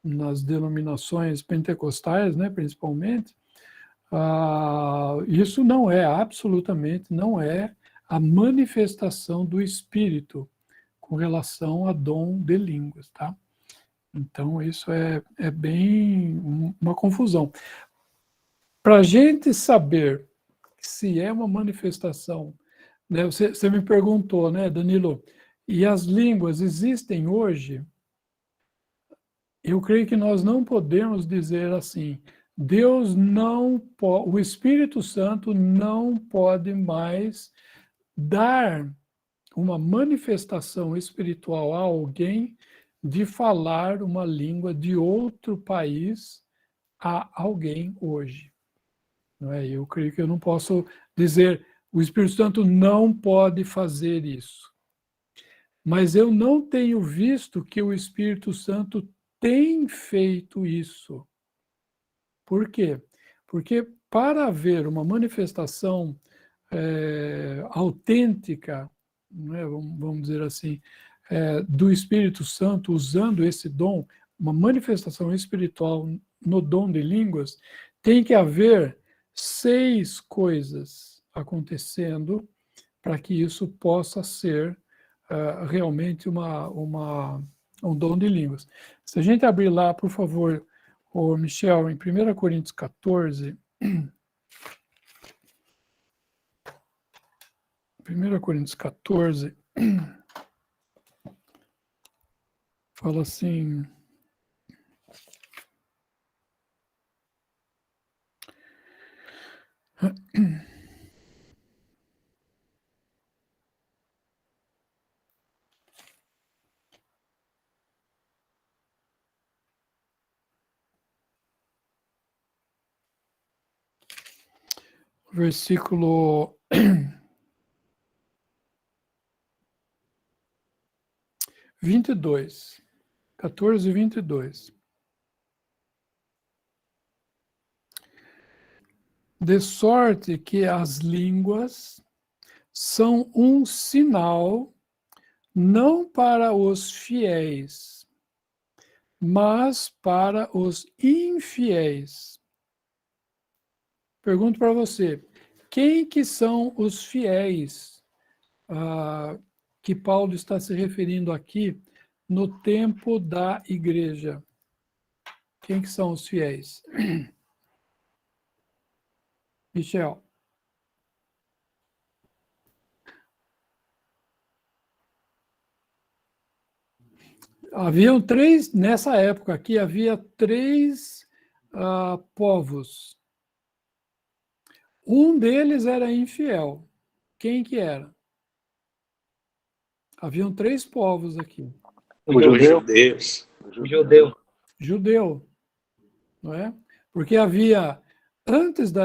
nas denominações pentecostais, né, principalmente, isso não é, absolutamente, não é a manifestação do Espírito com relação a dom de línguas, tá? Então, isso é bem uma confusão. Para a gente saber se é uma manifestação, né, você me perguntou, né, Danilo, e as línguas existem hoje? Eu creio que nós não podemos dizer assim, Deus não pode, o Espírito Santo não pode mais dar uma manifestação espiritual a alguém de falar uma língua de outro país a alguém hoje. Não é? Eu creio que eu não posso dizer, o Espírito Santo não pode fazer isso. Mas eu não tenho visto que o Espírito Santo tem feito isso. Por quê? Porque para haver uma manifestação autêntica, né, vamos dizer assim, do Espírito Santo usando esse dom, uma manifestação espiritual no dom de línguas, tem que haver 6 coisas acontecendo para que isso possa ser realmente um dom de línguas. Se a gente abrir lá, por favor, o Michel, em 1 Coríntios 14, 1 Coríntios 14, fala assim, versículo 22, 14 e 22. De sorte que as línguas são um sinal não para os fiéis, mas para os infiéis. Pergunto para você, quem que são os fiéis que Paulo está se referindo aqui no tempo da igreja? Quem que são os fiéis? Michel. Haviam três, nessa época aqui, havia três povos. Um deles era infiel. Quem que era? Haviam três povos aqui. O judeu? judeus. O judeu. Judeu, não é? Porque havia, antes de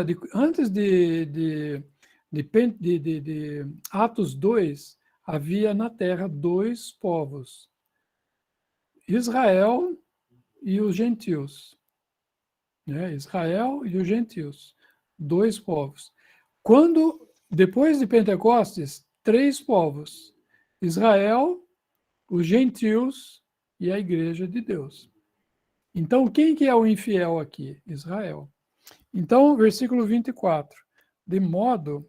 Atos 2, havia na terra dois povos, Israel e os gentios. Né? Israel e os gentios, dois povos. Depois de Pentecostes, três povos, Israel, os gentios e a igreja de Deus. Então, quem que é o infiel aqui? Israel. Então, versículo 24. De modo...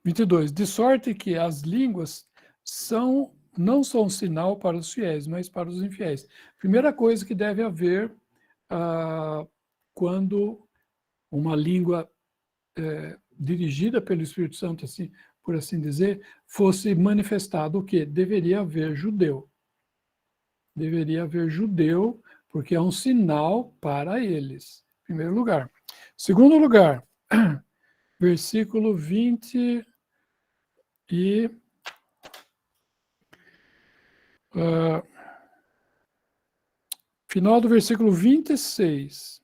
22. De sorte que as línguas não são sinal para os fiéis, mas para os infiéis. Primeira coisa que deve haver quando uma língua dirigida pelo Espírito Santo, assim, por assim dizer, fosse manifestado o quê? Deveria haver judeu. Deveria haver judeu, porque é um sinal para eles, em primeiro lugar. Segundo lugar, versículo 20 final do versículo 26.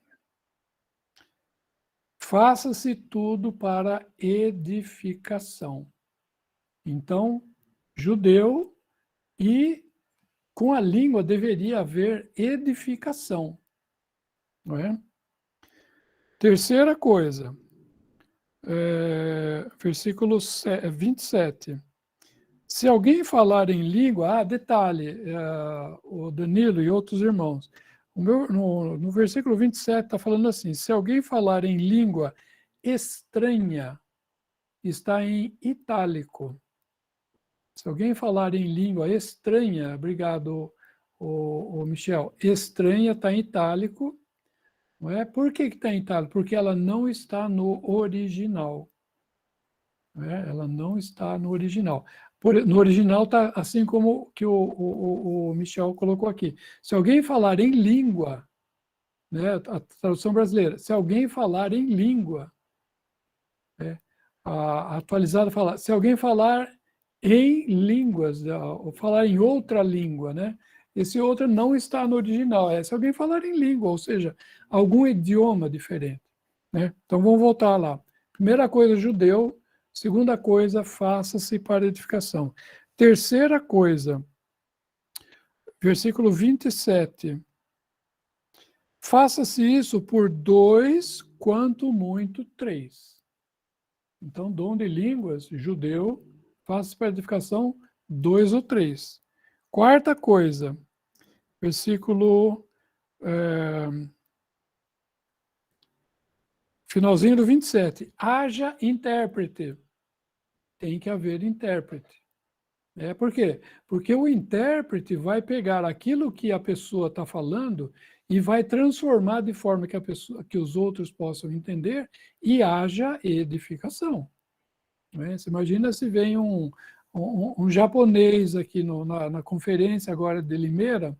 Faça-se tudo para edificação. Então, judeu e com a língua deveria haver edificação. Não é? Terceira coisa, versículo 27. Se alguém falar em língua, detalhe, o Danilo e outros irmãos, no versículo 27 está falando assim, se alguém falar em língua estranha, está em itálico. Se alguém falar em língua estranha, obrigado, o Michel, estranha está em itálico, não é? Por que está em itálico? Porque ela não está no original. Não é? Ela não está no original. No original está assim como que o Michel colocou aqui. Se alguém falar em língua, né, a tradução brasileira, se alguém falar em língua, né, a atualizada fala, se alguém falar em línguas, ou falar em outra língua, né? Esse outro não está no original, se alguém falar em língua, ou seja, algum idioma diferente. Né? Então vamos voltar lá. Primeira coisa, judeu. Segunda coisa, faça-se para edificação. Terceira coisa, versículo 27. Faça-se isso por 2, quanto muito 3. Então, dom de línguas, judeu, faça-se para edificação 2 ou 3. Quarta coisa, versículo... finalzinho do 27. Haja intérprete. Tem que haver intérprete. Por quê? Porque o intérprete vai pegar aquilo que a pessoa está falando e vai transformar de forma que os outros possam entender e haja edificação. Você imagina se vem um japonês aqui na conferência agora de Limeira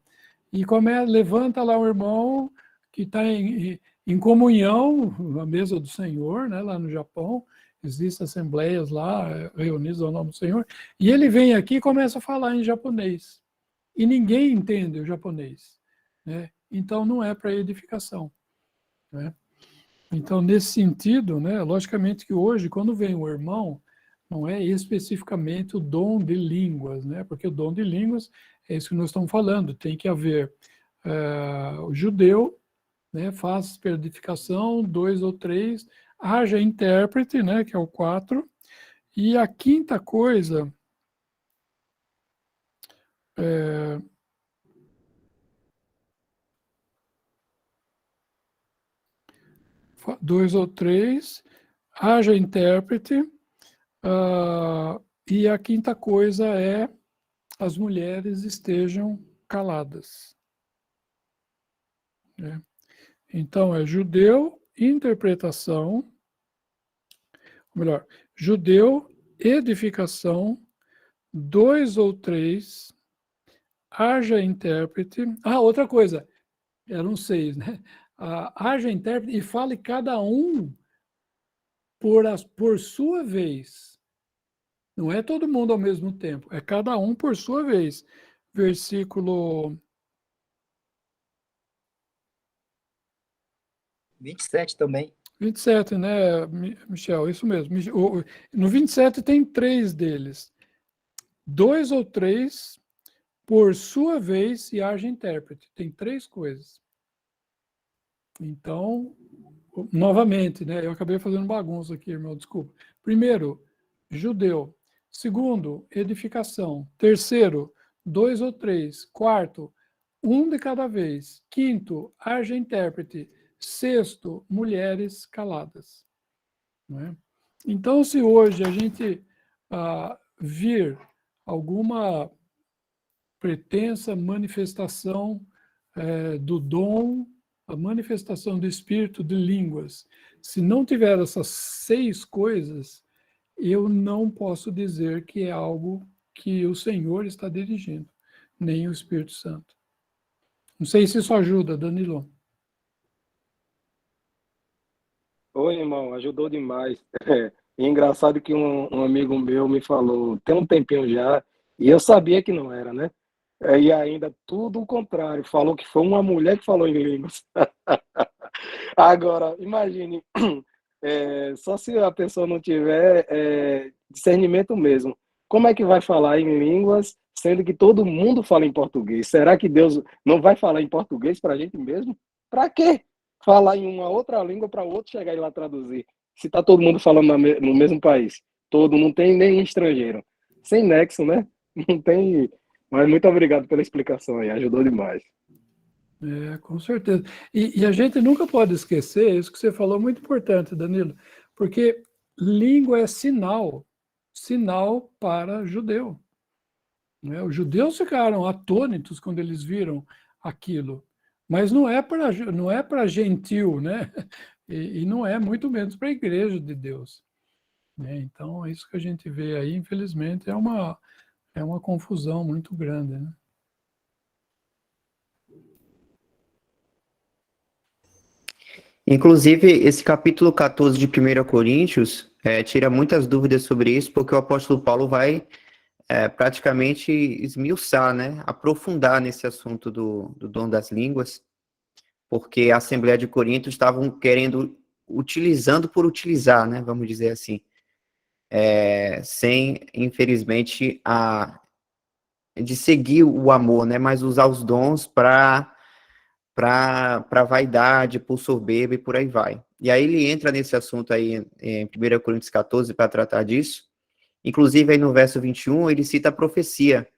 e levanta lá um irmão que está em comunhão na mesa do Senhor, né, lá no Japão. Existem assembleias lá, reunidas ao nome do Senhor, e ele vem aqui e começa a falar em japonês. E ninguém entende o japonês. Né? Então, não é para edificação. Né? Então, nesse sentido, né, logicamente que hoje, quando vem o irmão, não é especificamente o dom de línguas, né? Porque o dom de línguas é isso que nós estamos falando. Tem que haver o judeu, né, faz para edificação, 2 ou 3, haja intérprete, né, que é o 4, e a quinta coisa, 2 ou 3, haja intérprete, e a quinta coisa é as mulheres estejam caladas. Né? Então, é judeu, interpretação, ou melhor, judeu, edificação, 2 ou 3, haja intérprete. Ah, outra coisa, eram 6, né? Haja intérprete e fale cada um por sua vez. Não é todo mundo ao mesmo tempo, é cada um por sua vez. Versículo 27 também. 27, né, Michel? Isso mesmo. No 27 tem 3 deles. 2 ou 3 por sua vez e haja intérprete. Tem 3 coisas. Então, novamente, né? Eu acabei fazendo bagunça aqui, irmão, desculpa. Primeiro, judeu. Segundo, edificação. Terceiro, 2 ou 3. Quarto, um de cada vez. Quinto, haja intérprete. Sexto, mulheres caladas. Né? Então, se hoje a gente vir alguma pretensa manifestação do dom, a manifestação do espírito de línguas, se não tiver essas 6 coisas, eu não posso dizer que é algo que o Senhor está dirigindo, nem o Espírito Santo. Não sei se isso ajuda, Danilo. Oi, irmão, ajudou demais. E engraçado que um amigo meu me falou, tem um tempinho já, e eu sabia que não era, né? E ainda tudo o contrário, falou que foi uma mulher que falou em línguas. Agora, imagine, só se a pessoa não tiver discernimento mesmo. Como é que vai falar em línguas, sendo que todo mundo fala em português? Será que Deus não vai falar em português para a gente mesmo? Para quê? Falar em uma outra língua para o outro chegar e lá traduzir. Se está todo mundo falando no mesmo país. Todo, não tem nem estrangeiro. Sem nexo, né? Não tem. Mas muito obrigado pela explicação aí, ajudou demais. Com certeza. E a gente nunca pode esquecer, isso que você falou é muito importante, Danilo, porque língua é sinal para judeu. Né? Os judeus ficaram atônitos quando eles viram aquilo, mas não é para gentil, né? E não é muito menos para a igreja de Deus. Né? Então, isso que a gente vê aí, infelizmente, é uma confusão muito grande, né? Inclusive, esse capítulo 14 de 1 Coríntios tira muitas dúvidas sobre isso, porque o apóstolo Paulo vai praticamente esmiuçar, né, aprofundar nesse assunto do dom das línguas, porque a Assembleia de Corinto estavam utilizando por utilizar, né, vamos dizer assim, sem, infelizmente, de seguir o amor, né, mas usar os dons para vaidade, por soberba e por aí vai. E aí ele entra nesse assunto aí em 1 Coríntios 14 para tratar disso. Inclusive aí no verso 21 ele cita a profecia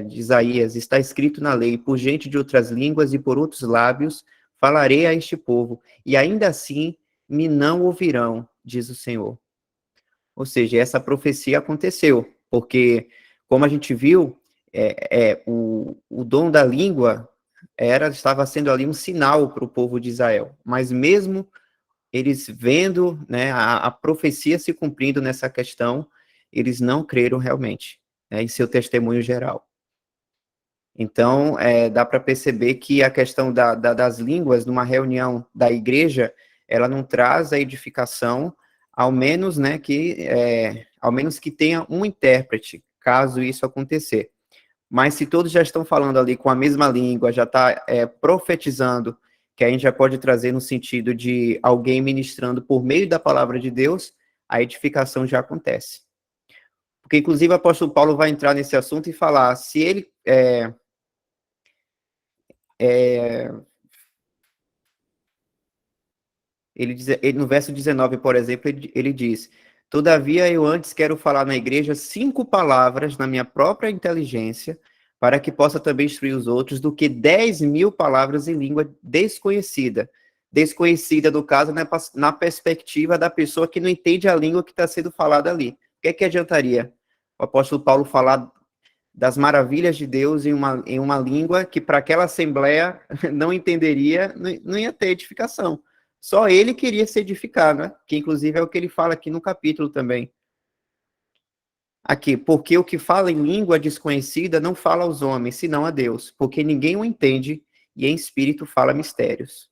de Isaías: está escrito na lei, por gente de outras línguas e por outros lábios falarei a este povo, e ainda assim me não ouvirão, diz o Senhor. Ou seja, essa profecia aconteceu, porque, como a gente viu, o dom da língua estava sendo ali um sinal para o povo de Israel, mas mesmo eles vendo, né, a profecia se cumprindo nessa questão, eles não creram realmente, né, em seu testemunho geral. Então, dá para perceber que a questão das línguas, numa reunião da igreja, ela não traz a edificação, ao menos, né, ao menos que tenha um intérprete, caso isso acontecer. Mas se todos já estão falando ali com a mesma língua, já está profetizando, que a gente já pode trazer no sentido de alguém ministrando por meio da palavra de Deus, a edificação já acontece. Porque, inclusive, o apóstolo Paulo vai entrar nesse assunto e falar, se ele... no verso 19, por exemplo, ele diz: todavia eu antes quero falar na igreja 5 palavras na minha própria inteligência, para que possa também instruir os outros, do que 10.000 palavras em língua desconhecida. Desconhecida, no caso, na perspectiva da pessoa que não entende a língua que está sendo falada ali. O que adiantaria o apóstolo Paulo falar das maravilhas de Deus em uma língua que para aquela assembleia não entenderia, não ia ter edificação. Só ele queria se edificar, né? Que inclusive é o que ele fala aqui no capítulo também. Aqui, porque o que fala em língua desconhecida não fala aos homens, senão a Deus, porque ninguém o entende e em espírito fala mistérios.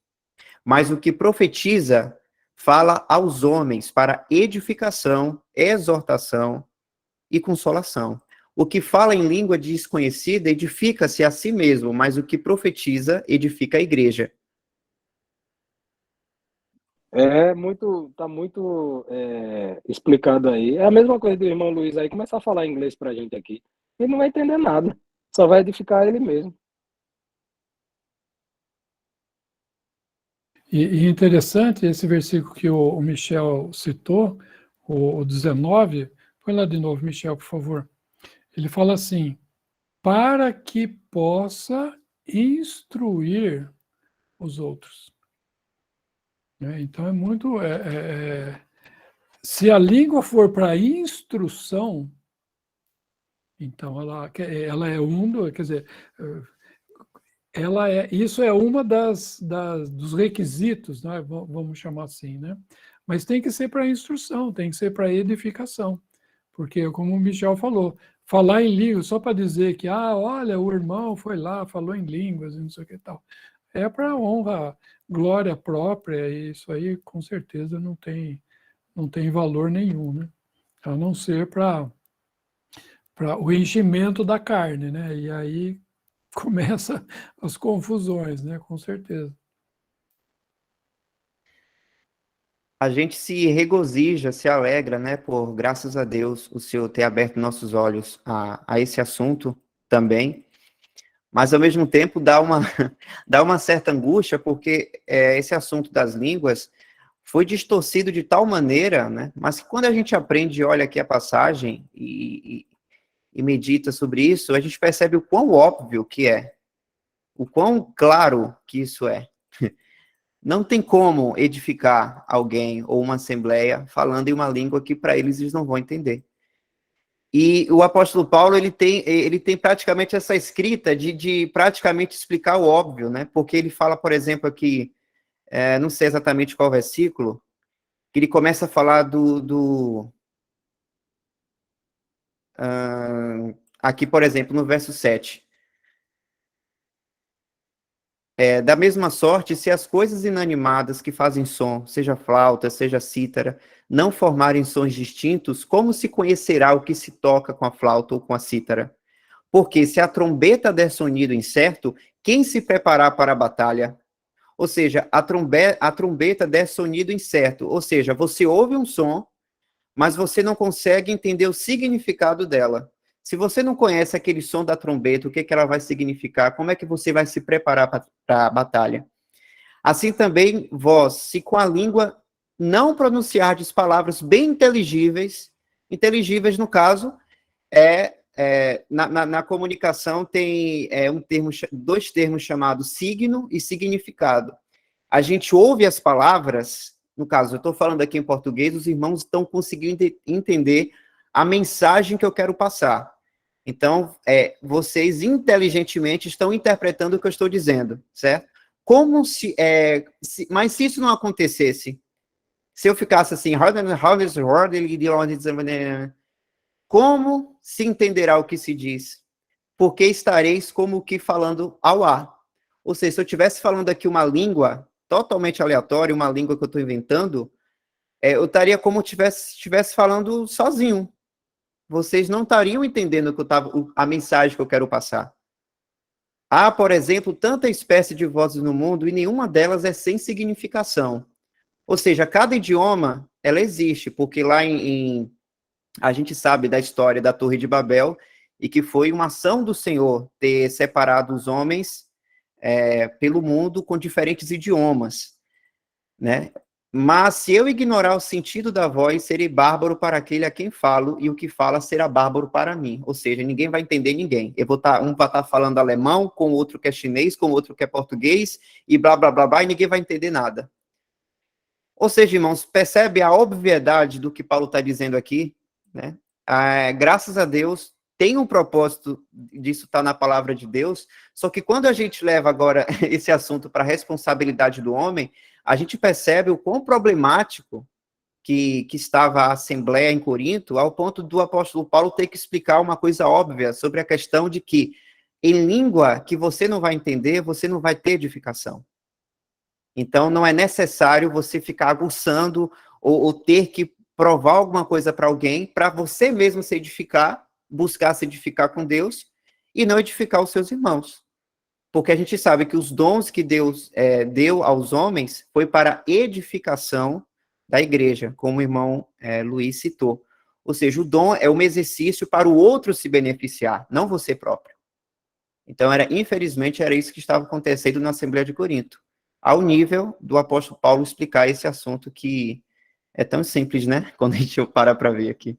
Mas o que profetiza fala aos homens para edificação, exortação e consolação. O que fala em língua desconhecida edifica-se a si mesmo, mas o que profetiza edifica a igreja. Tá muito explicado aí. É a mesma coisa do irmão Luiz aí começar a falar inglês pra gente aqui. Ele não vai entender nada, só vai edificar ele mesmo. E interessante esse versículo que o Michel citou, o 19, põe lá de novo, Michel, por favor. Ele fala assim, para que possa instruir os outros. Né? Então é muito... se a língua for para instrução, então ela é quer dizer, isso é uma dos requisitos, né? Vamos chamar assim, né? Mas tem que ser para instrução, tem que ser para edificação, porque como o Michel falou, falar em línguas só para dizer que, olha, o irmão foi lá, falou em línguas e não sei o que e tal, é para honra, glória própria, e isso aí com certeza não tem valor nenhum, né? A não ser para o enchimento da carne, né? E aí começa as confusões, né? Com certeza. A gente se regozija, se alegra, né, por, graças a Deus, o Senhor ter aberto nossos olhos a esse assunto também, mas ao mesmo tempo dá uma certa angústia, porque esse assunto das línguas foi distorcido de tal maneira, né, mas que quando a gente aprende e olha aqui a passagem e medita sobre isso, a gente percebe o quão óbvio que é, o quão claro que isso é. Não tem como edificar alguém ou uma assembleia falando em uma língua que para eles não vão entender. E o apóstolo Paulo, ele tem praticamente essa escrita de praticamente explicar o óbvio, né? Porque ele fala, por exemplo, aqui, não sei exatamente qual versículo, que ele começa a falar aqui, por exemplo, no verso 7. Da mesma sorte, se as coisas inanimadas que fazem som, seja flauta, seja cítara, não formarem sons distintos, como se conhecerá o que se toca com a flauta ou com a cítara? Porque se a trombeta der sonido incerto, quem se preparar para a batalha? Ou seja, a trombeta der sonido incerto, ou seja, você ouve um som, mas você não consegue entender o significado dela. Se você não conhece aquele som da trombeta, o que ela vai significar, como é que você vai se preparar para a batalha? Assim também, vós, se com a língua não pronunciardes palavras bem inteligíveis no caso, na comunicação tem dois termos chamados signo e significado. A gente ouve as palavras, no caso, eu estou falando aqui em português, os irmãos estão conseguindo entender a mensagem que eu quero passar. Então, vocês inteligentemente estão interpretando o que eu estou dizendo, certo? Mas se isso não acontecesse, se eu ficasse assim, como se entenderá o que se diz? Porque estareis como que falando ao ar. Ou seja, se eu estivesse falando aqui uma língua totalmente aleatória, uma língua que eu estou inventando, eu estaria como se estivesse falando sozinho. Vocês não estariam entendendo a mensagem que eu quero passar. Há, por exemplo, tanta espécie de vozes no mundo e nenhuma delas é sem significação. Ou seja, cada idioma, ela existe, porque lá a gente sabe da história da Torre de Babel e que foi uma ação do Senhor ter separado os homens pelo mundo com diferentes idiomas, né? Mas se eu ignorar o sentido da voz, serei bárbaro para aquele a quem falo, e o que fala será bárbaro para mim. Ou seja, ninguém vai entender ninguém. Um vai estar falando alemão, com outro que é chinês, com outro que é português, e blá, blá, blá, blá, e ninguém vai entender nada. Ou seja, irmãos, percebe a obviedade do que Paulo está dizendo aqui, né? Graças a Deus, tem um propósito disso estar na palavra de Deus, só que quando a gente leva agora esse assunto para a responsabilidade do homem, a gente percebe o quão problemático que estava a Assembleia em Corinto, ao ponto do apóstolo Paulo ter que explicar uma coisa óbvia sobre a questão de que, em língua que você não vai entender, você não vai ter edificação. Então, não é necessário você ficar aguçando ou ter que provar alguma coisa para alguém, para você mesmo se edificar, buscar se edificar com Deus, e não edificar os seus irmãos. Porque a gente sabe que os dons que Deus deu aos homens foi para edificação da igreja, como o irmão Luiz citou. Ou seja, o dom é um exercício para o outro se beneficiar, não você próprio. Então, infelizmente, era isso que estava acontecendo na Assembleia de Corinto, ao nível do apóstolo Paulo explicar esse assunto que é tão simples, né? Quando a gente para ver aqui.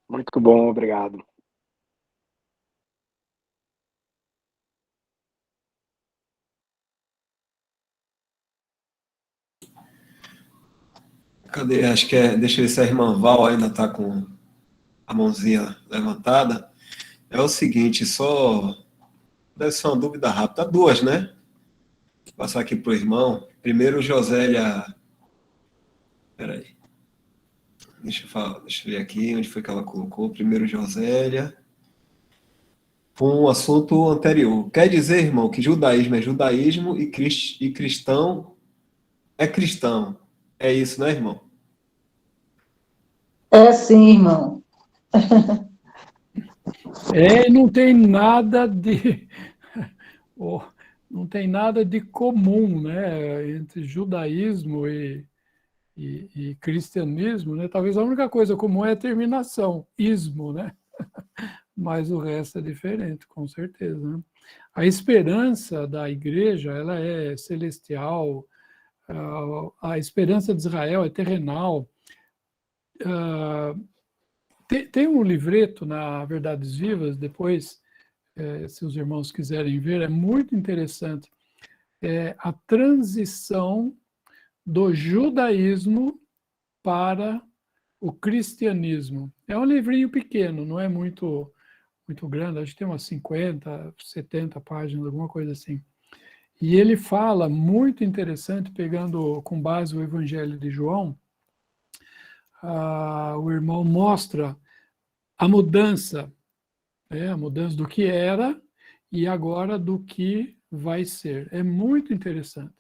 Muito bom, obrigado. Cadê? Acho que deixa eu ver se a irmã Val ainda está com a mãozinha levantada. É o seguinte, só deve ser uma dúvida rápida. Duas, né? Vou passar aqui para o irmão. Primeiro, Josélia. Peraí. Deixa eu ver aqui onde foi que ela colocou. Primeiro, Josélia. Um assunto anterior. Quer dizer, irmão, que judaísmo é judaísmo e cristão é cristão. É isso, né, irmão? É sim, irmão. E não tem nada de não tem nada de comum, né, entre judaísmo e cristianismo, né? Talvez a única coisa comum é a terminação, ismo, né? Mas o resto é diferente, com certeza, né? A esperança da igreja, ela é celestial, a esperança de Israel é terrenal. Tem um livreto na Verdades Vivas, depois, se os irmãos quiserem ver, é muito interessante. É a transição do judaísmo para o cristianismo. É um livrinho pequeno, não é muito grande, acho que tem umas 50, 70 páginas, alguma coisa assim. E ele fala, muito interessante, pegando com base o Evangelho de João, o irmão mostra a mudança do que era e agora do que vai ser. É muito interessante.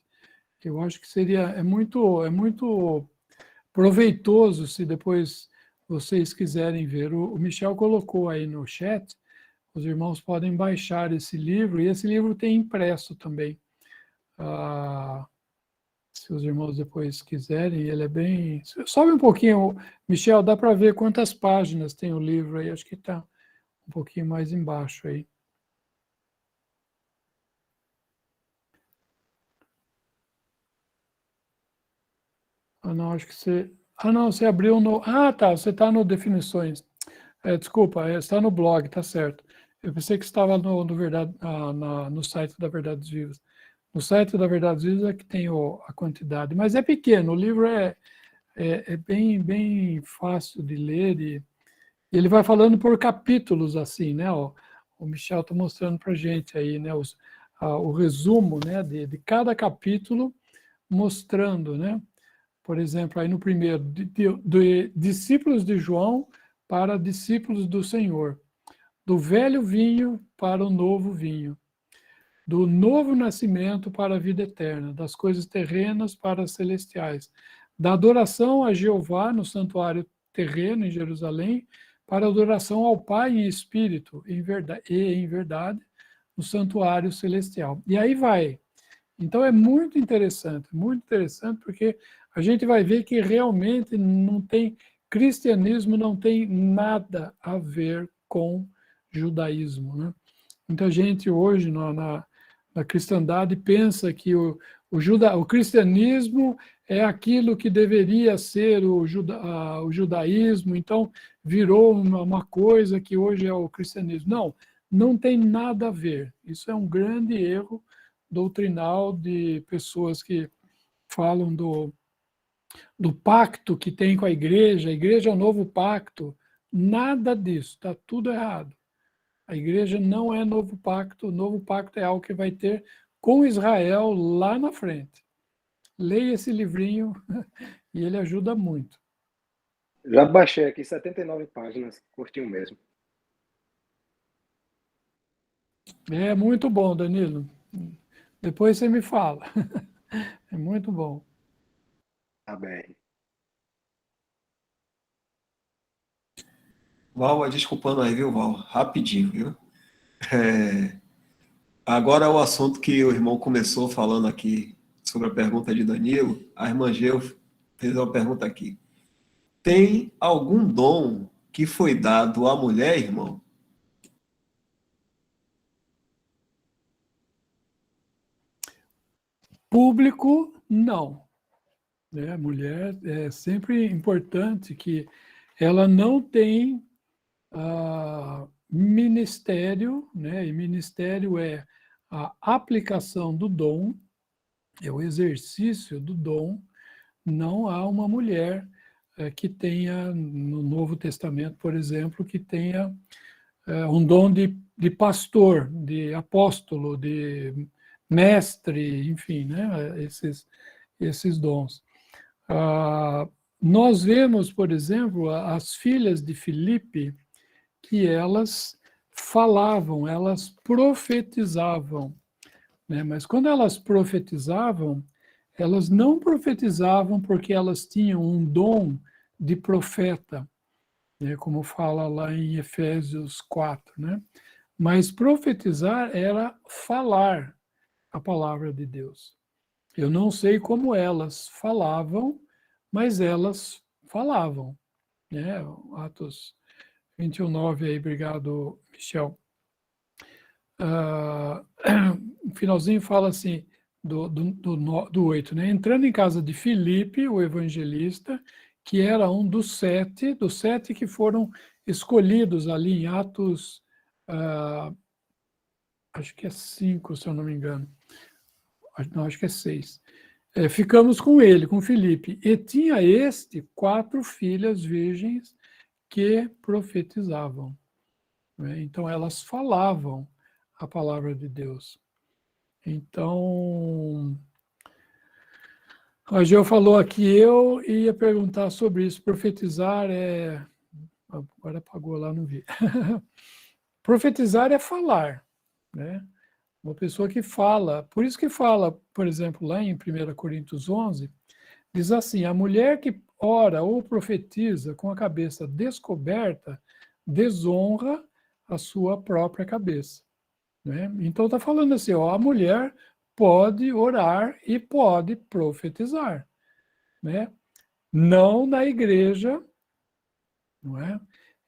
Eu acho que é muito proveitoso se depois vocês quiserem ver. O Michel colocou aí no chat, os irmãos podem baixar esse livro, e esse livro tem impresso também. Se os irmãos depois quiserem, ele é bem... Sobe um pouquinho, Michel, dá para ver quantas páginas tem o livro aí, acho que está um pouquinho mais embaixo aí. Não, acho que você... não, você abriu no... tá, você está no Definições. Desculpa, está no blog, tá certo. Eu pensei que estava no site da Verdades Vivas. No site da Verdades Vivas é que tem a quantidade, mas é pequeno, o livro é bem fácil de ler, e ele vai falando por capítulos, assim, né? O Michel está mostrando para a gente aí, né? O resumo, né? de cada capítulo, mostrando, né? Por exemplo, aí no primeiro, de discípulos de João para discípulos do Senhor, do velho vinho para o novo vinho, do novo nascimento para a vida eterna, das coisas terrenas para as celestiais, da adoração a Jeová no santuário terreno em Jerusalém, para a adoração ao Pai em espírito e em verdade no santuário celestial. E aí vai. Então é muito interessante, porque a gente vai ver que realmente cristianismo não tem nada a ver com judaísmo, né? Muita gente hoje na cristandade pensa que o cristianismo é aquilo que deveria ser o judaísmo, então virou uma coisa que hoje é o cristianismo. Não tem nada a ver. Isso é um grande erro doutrinal de pessoas que falam do pacto que tem com a igreja é o novo pacto. Nada disso, está tudo errado. A igreja não é novo pacto, o novo pacto é algo que vai ter com Israel lá na frente. leia esse livrinho e ele ajuda muito. Já baixei aqui 79 páginas, curtinho mesmo. É muito bom, Danilo. Depois você me fala. É muito bom. Tá bem. Val, vai desculpando aí, viu, Val? Rapidinho, viu? Agora o assunto que o irmão começou falando aqui sobre a pergunta de Danilo, a irmã Geu fez uma pergunta aqui. Tem algum dom que foi dado à mulher, irmão? Público, não. Né? A mulher é sempre importante que ela não tem ministério, né? E ministério é a aplicação do dom, é o exercício do dom. Não há uma mulher que tenha, no Novo Testamento, por exemplo, que tenha um dom de pastor, de apóstolo, de mestre, enfim, né? Esses dons. Nós vemos, por exemplo, as filhas de Filipe, que elas falavam, elas profetizavam, né? Mas quando elas profetizavam, elas não profetizavam porque elas tinham um dom de profeta, né? Como fala lá em Efésios 4, né? Mas profetizar era falar a palavra de Deus. Eu não sei como elas falavam, mas elas falavam, né? Atos 21:9 aí, obrigado, Michel. O finalzinho fala assim, do 8, né? Entrando em casa de Filipe, o evangelista, que era um dos sete que foram escolhidos ali em Atos, acho que é 5, se eu não me engano. Não, acho que é 6. Ficamos com ele, com Filipe. E tinha 4 filhas virgens que profetizavam, né? Então, elas falavam a palavra de Deus. Então, a Geo falou aqui, eu ia perguntar sobre isso. Profetizar é... Agora apagou lá, não vi. Profetizar é falar, né? Uma pessoa que fala. Por isso que fala, por exemplo, lá em 1 Coríntios 11, diz assim, a mulher que ora ou profetiza com a cabeça descoberta desonra a sua própria cabeça, né? Então está falando assim, ó, a mulher pode orar e pode profetizar, né? Não na igreja, não é?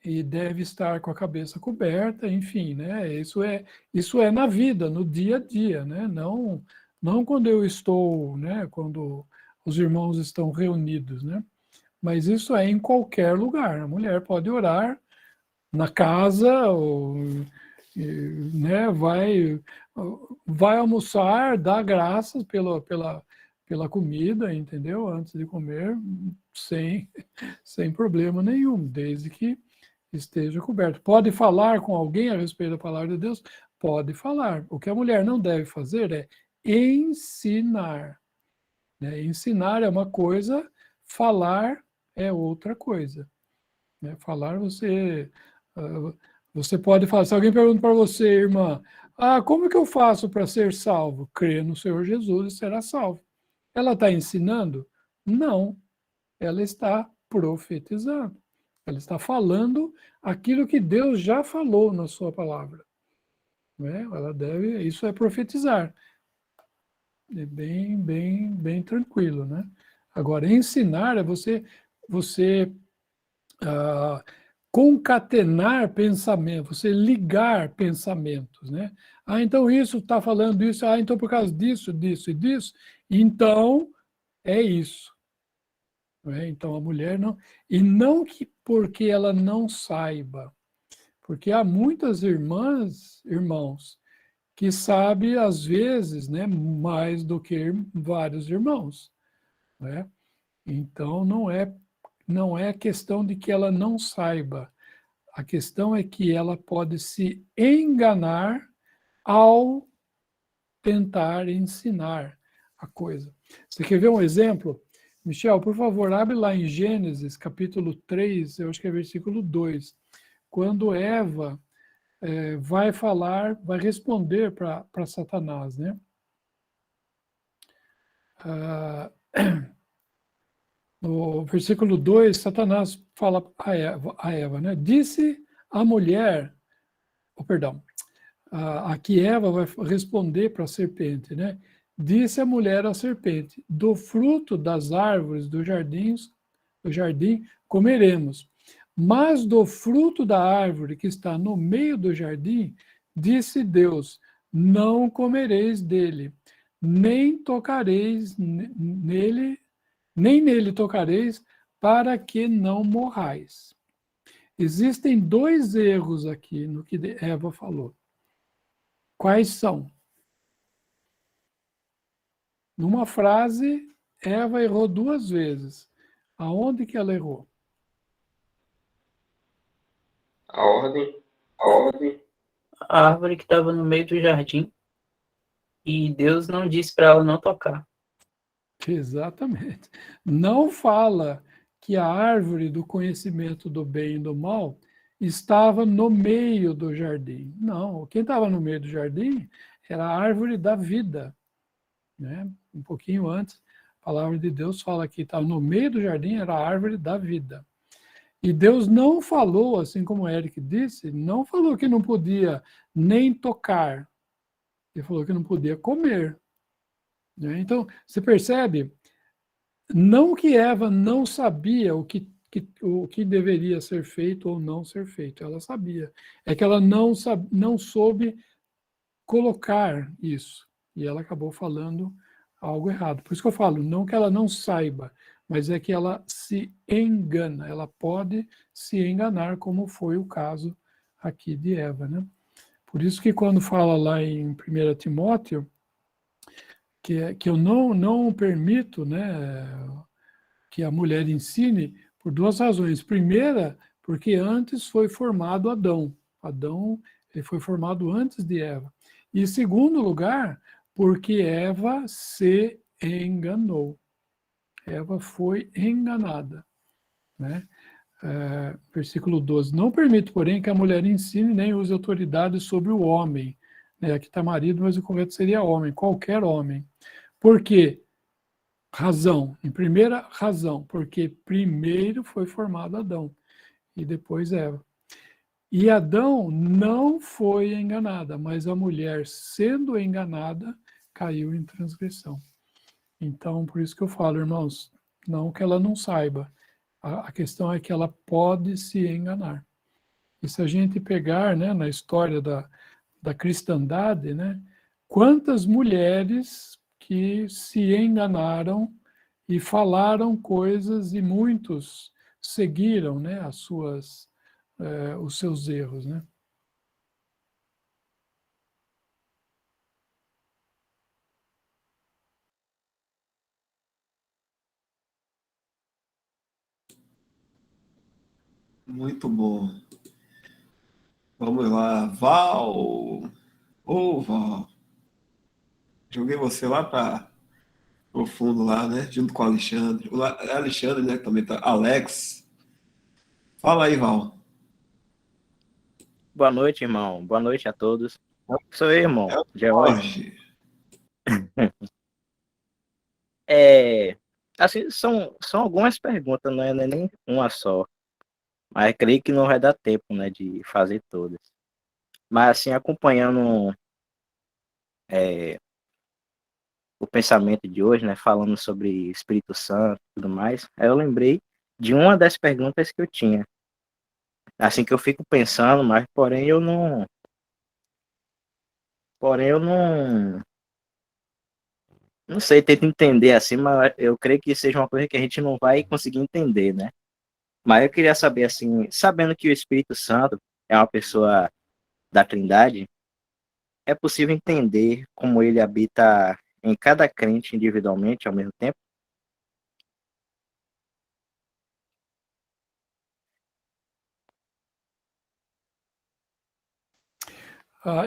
E deve estar com a cabeça coberta, enfim, né? Isso é na vida, no dia a dia, né? Não quando eu estou, né? Quando os irmãos estão reunidos, né? Mas isso é em qualquer lugar. A mulher pode orar na casa, ou, né? Vai almoçar, dá graças pela comida, entendeu? Antes de comer, sem problema nenhum, desde que esteja coberto. Pode falar com alguém a respeito da palavra de Deus? Pode falar. O que a mulher não deve fazer é ensinar, né? Ensinar é uma coisa, falar é outra coisa, né? Falar você pode falar. Se alguém pergunta para você, irmã, como que eu faço para ser salvo? Crê no Senhor Jesus e será salvo. Ela está ensinando? Não. Ela está profetizando. Ela está falando aquilo que Deus já falou na sua palavra, né? Isso é profetizar. É bem tranquilo, né? Agora, ensinar é você concatenar pensamentos, você ligar pensamentos, né? Então isso está falando isso, então por causa disso, disso e disso, então é isso. Né? Então a mulher não... E não que porque ela não saiba, porque há muitas irmãos, que sabem, às vezes, né, mais do que vários irmãos. Né? Então não é questão de que ela não saiba, a questão é que ela pode se enganar ao tentar ensinar a a coisa. Você quer ver um exemplo? Michel, por favor, abre lá em Gênesis, capítulo 3, eu acho que é versículo 2, quando Eva vai responder para Satanás, né? No versículo 2, Satanás fala a Eva, né? Disse a mulher, perdão, aqui Eva vai responder para a serpente, né? Disse a mulher à serpente: do fruto das árvores do jardim comeremos, mas do fruto da árvore que está no meio do jardim, disse Deus: não comereis dele, nem tocareis nele, nem nele tocareis, para que não morrais. Existem dois erros aqui no que Eva falou. Quais são? Numa frase, Eva errou duas vezes. Aonde que ela errou? A ordem. A ordem. A árvore que estava no meio do jardim e Deus não disse para ela não tocar. Exatamente. Não fala que a árvore do conhecimento do bem e do mal estava no meio do jardim. Não, quem estava no meio do jardim era a árvore da vida. Né? Um pouquinho antes, a palavra de Deus fala que estava no meio do jardim, era a árvore da vida. E Deus não falou, assim como o Eric disse, não falou que não podia nem tocar. Ele falou que não podia comer. Né? Então, você percebe, não que Eva não sabia o que deveria ser feito ou não ser feito, ela sabia. É que ela não soube colocar isso. E ela acabou falando algo errado. Por isso que eu falo, não que ela não saiba, mas é que ela se engana. Ela pode se enganar, como foi o caso aqui de Eva. Né? Por isso que quando fala lá em 1 Timóteo, que eu não permito, né, que a mulher ensine, por duas razões. Primeira, porque antes foi formado Adão. Adão ele foi formado antes de Eva. E segundo lugar, porque Eva se enganou. Eva foi enganada. Né? Versículo 12. Não permito, porém, que a mulher ensine nem use autoridade sobre o homem. Aqui está marido, mas o correto seria homem, qualquer homem. Por quê? Razão. Em primeira razão, porque primeiro foi formado Adão e depois Eva. E Adão não foi enganada, mas a mulher, sendo enganada, caiu em transgressão. Então, por isso que eu falo, irmãos, não que ela não saiba, a questão é que ela pode se enganar. E se a gente pegar, né, na história da cristandade, né, quantas mulheres que se enganaram e falaram coisas e muitos seguiram, né, os seus erros, né? Muito bom. Vamos lá, Val. Ô, Val. Joguei você lá para o fundo lá, né? Junto com o Alexandre. O Alexandre, né? Que também tá. Alex. Fala aí, Val. Boa noite, irmão. Boa noite a todos. Sou eu, irmão. É o George. Jorge. Assim, são algumas perguntas, não é nem uma só. Mas creio que não vai dar tempo, né, de fazer todas. Mas, assim, acompanhando o pensamento de hoje, né, falando sobre Espírito Santo e tudo mais, aí eu lembrei de uma das perguntas que eu tinha. Assim que eu fico pensando, mas porém eu não sei, tento entender assim, mas eu creio que seja uma coisa que a gente não vai conseguir entender, né? Mas eu queria saber, assim, sabendo que o Espírito Santo é uma pessoa da Trindade, é possível entender como ele habita em cada crente individualmente ao mesmo tempo?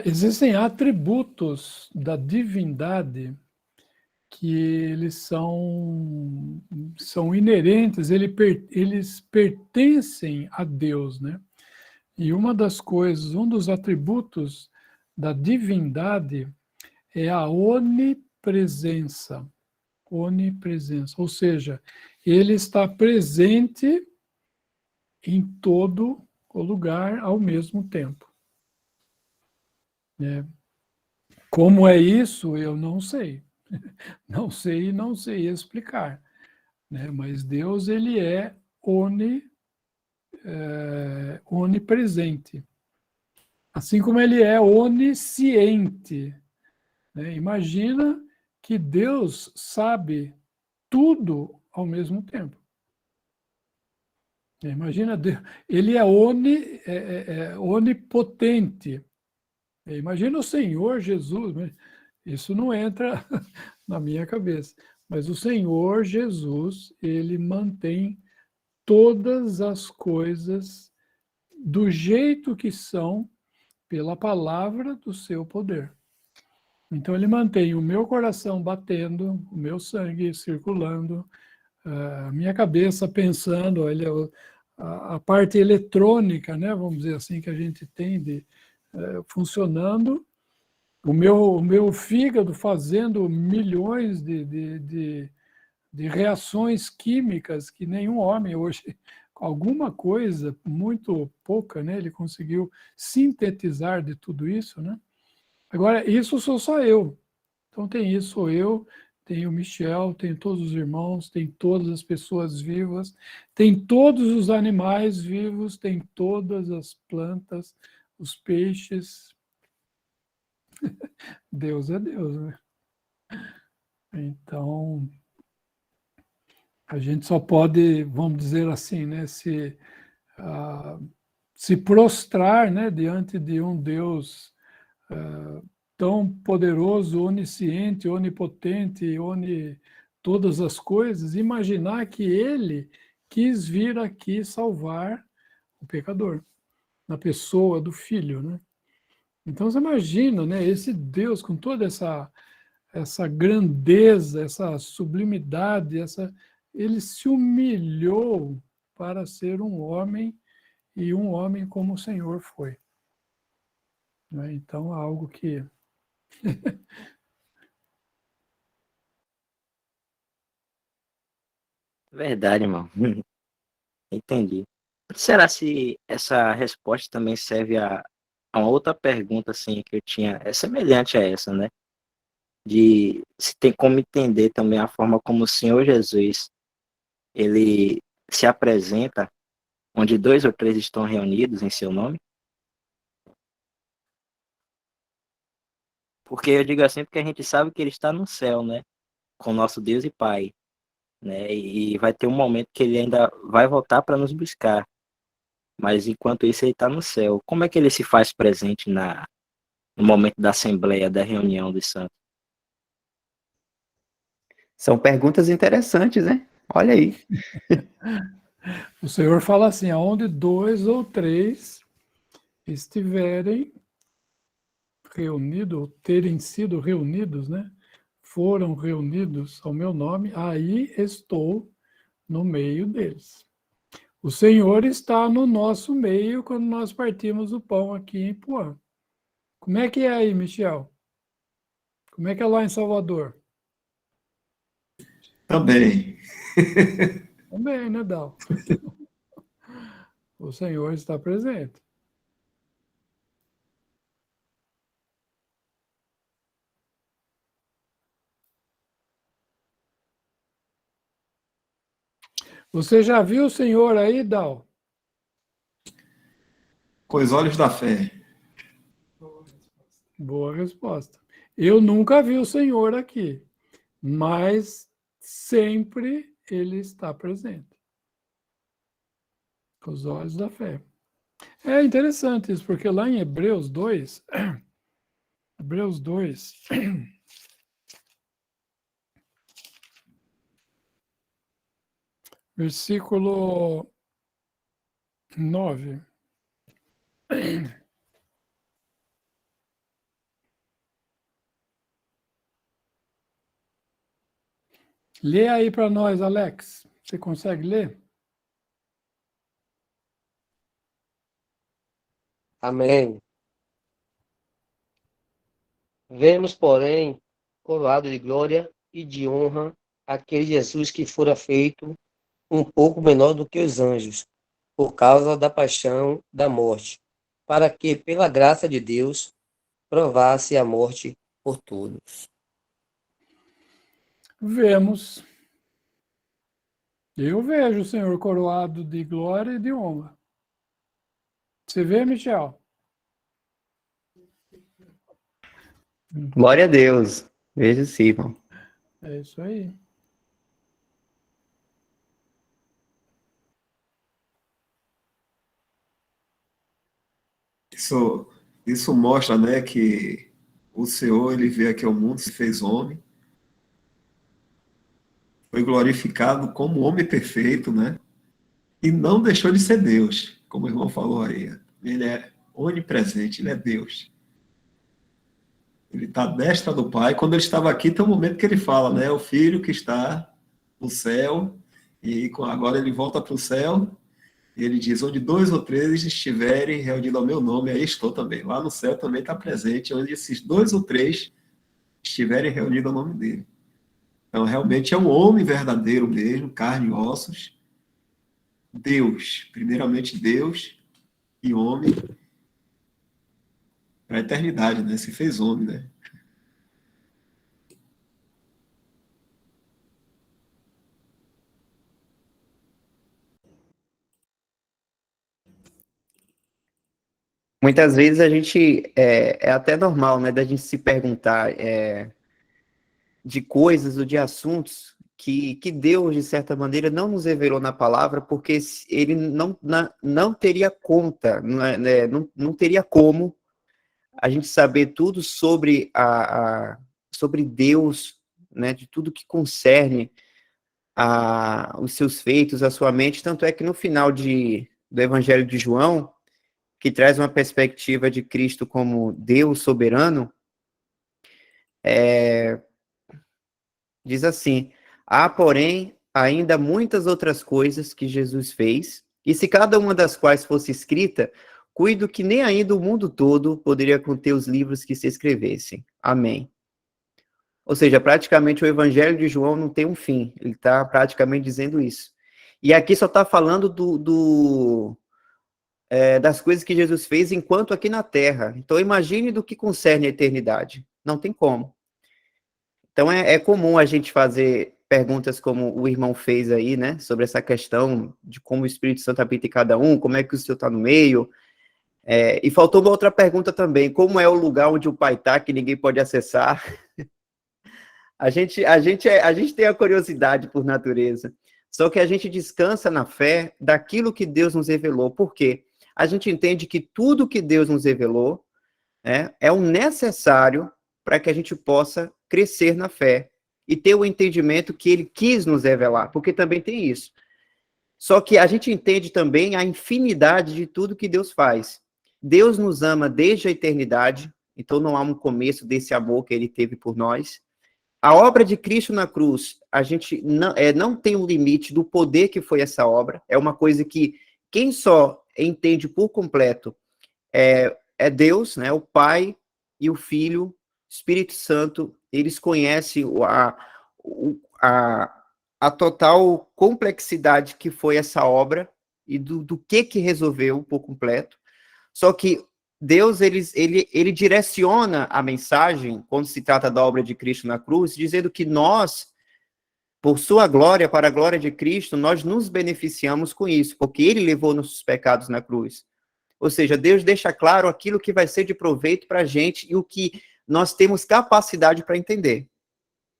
Existem atributos da divindade que eles são inerentes, eles pertencem a Deus, né? E uma das coisas, um dos atributos da divindade é a onipresença. Onipresença, ou seja, ele está presente em todo o lugar ao mesmo tempo. Né? Como é isso, eu não sei. Não sei e não sei explicar. Né? Mas Deus, ele é onipresente. Assim como ele é onisciente. Né? Imagina que Deus sabe tudo ao mesmo tempo. Imagina, ele é onipotente. Imagina o Senhor Jesus, isso não entra na minha cabeça, mas o Senhor Jesus, ele mantém todas as coisas do jeito que são pela palavra do seu poder. Então, ele mantém o meu coração batendo, o meu sangue circulando, a minha cabeça pensando, a parte eletrônica, né, vamos dizer assim, que a gente tem funcionando, o meu fígado fazendo milhões de reações químicas que nenhum homem hoje, alguma coisa muito pouca, né, ele conseguiu sintetizar de tudo isso, né? Agora, isso sou só eu. Então, tem isso, sou eu, tem o Michel, tem todos os irmãos, tem todas as pessoas vivas, tem todos os animais vivos, tem todas as plantas, os peixes. Deus é Deus, né? Então, a gente só pode, vamos dizer assim, né, se prostrar, né, diante de um Deus tão poderoso, onisciente, onipotente, todas as coisas, imaginar que ele quis vir aqui salvar o pecador, na pessoa do Filho, né? Então você imagina, né, esse Deus com toda essa grandeza, essa sublimidade, ele se humilhou para ser um homem e um homem como o Senhor foi. Né? Então, algo que Verdade, irmão. Entendi. Será se essa resposta também serve a uma outra pergunta assim que eu tinha, é semelhante a essa, né? De se tem como entender também a forma como o Senhor Jesus ele se apresenta onde dois ou três estão reunidos em seu nome? Porque eu digo assim porque a gente sabe que ele está no céu, né? Com nosso Deus e Pai, né? E vai ter um momento que ele ainda vai voltar para nos buscar. Mas enquanto isso ele está no céu. Como é que ele se faz presente no momento da assembleia, da reunião dos santos? São perguntas interessantes, né? Olha aí. o Senhor fala assim, aonde dois ou três estiverem reunidos, ou terem sido reunidos, né? Foram reunidos ao meu nome, aí estou no meio deles. O Senhor está no nosso meio quando nós partimos o pão aqui em Poá. Como é que é aí, Michel? Como é que é lá em Salvador? Também. Também, né, Dal? O Senhor está presente. Você já viu o Senhor aí, Dal? Com os olhos da fé. Boa resposta. Eu nunca vi o Senhor aqui, mas sempre ele está presente. Com os olhos da fé. É interessante isso, porque lá em Hebreus 2, Hebreus 2, versículo 9. Lê aí para nós, Alex. Você consegue ler? Amém. Vemos, porém, coroado de glória e de honra aquele Jesus que fora feito um pouco menor do que os anjos, por causa da paixão da morte, para que, pela graça de Deus, provasse a morte por todos. Vemos. Eu vejo o Senhor coroado de glória e de honra. Você vê, Michel? Glória a Deus. Veja sim, irmão. É isso aí. Isso mostra, né, que o Senhor, ele veio aqui ao mundo, se fez homem, foi glorificado como homem perfeito, né? E não deixou de ser Deus, como o irmão falou aí. Ele é onipresente, ele é Deus. Ele está à destra do Pai. Quando ele estava aqui, tem um momento que ele fala, né? O Filho que está no céu, e agora ele volta para o céu, e ele diz, onde 2 ou 3 estiverem reunidos ao meu nome, aí estou também. Lá no céu também está presente, onde esses 2 ou 3 estiverem reunidos ao nome dele. Então, realmente é um homem verdadeiro mesmo, carne e ossos. Deus, primeiramente Deus e homem para a eternidade, né? Se fez homem, né? Muitas vezes a gente, é até normal, né, da gente se perguntar de coisas ou de assuntos que Deus, de certa maneira, não nos revelou na palavra, porque ele não teria conta, não teria como a gente saber tudo sobre, sobre Deus, né, de tudo que concerne os seus feitos, a sua mente, tanto é que no final do Evangelho de João, que traz uma perspectiva de Cristo como Deus soberano, diz assim, há, porém, ainda muitas outras coisas que Jesus fez, e se cada uma das quais fosse escrita, cuido que nem ainda o mundo todo poderia conter os livros que se escrevessem. Amém. Ou seja, praticamente o Evangelho de João não tem um fim, ele está praticamente dizendo isso. E aqui só está falando das coisas que Jesus fez enquanto aqui na Terra. Então imagine do que concerne a eternidade. Não tem como. Então é comum a gente fazer perguntas como o irmão fez aí, né, sobre essa questão de como o Espírito Santo habita em cada um, como é que o Senhor está no meio. E faltou uma outra pergunta também, como é o lugar onde o Pai está, que ninguém pode acessar? A gente tem a curiosidade por natureza, só que a gente descansa na fé daquilo que Deus nos revelou. Por quê? A gente entende que tudo que Deus nos revelou é o necessário para que a gente possa crescer na fé e ter o entendimento que ele quis nos revelar, porque também tem isso. Só que a gente entende também a infinidade de tudo que Deus faz. Deus nos ama desde a eternidade, então não há um começo desse amor que ele teve por nós. A obra de Cristo na cruz, a gente não tem um limite do poder que foi essa obra, é uma coisa que quem só entende por completo é Deus, né, o Pai e o Filho, Espírito Santo, eles conhecem a total complexidade que foi essa obra e do que resolveu por completo. Só que Deus, ele direciona a mensagem, quando se trata da obra de Cristo na cruz, dizendo que nós, por sua glória, para a glória de Cristo, nós nos beneficiamos com isso, porque ele levou nossos pecados na cruz. Ou seja, Deus deixa claro aquilo que vai ser de proveito para a gente e o que nós temos capacidade para entender.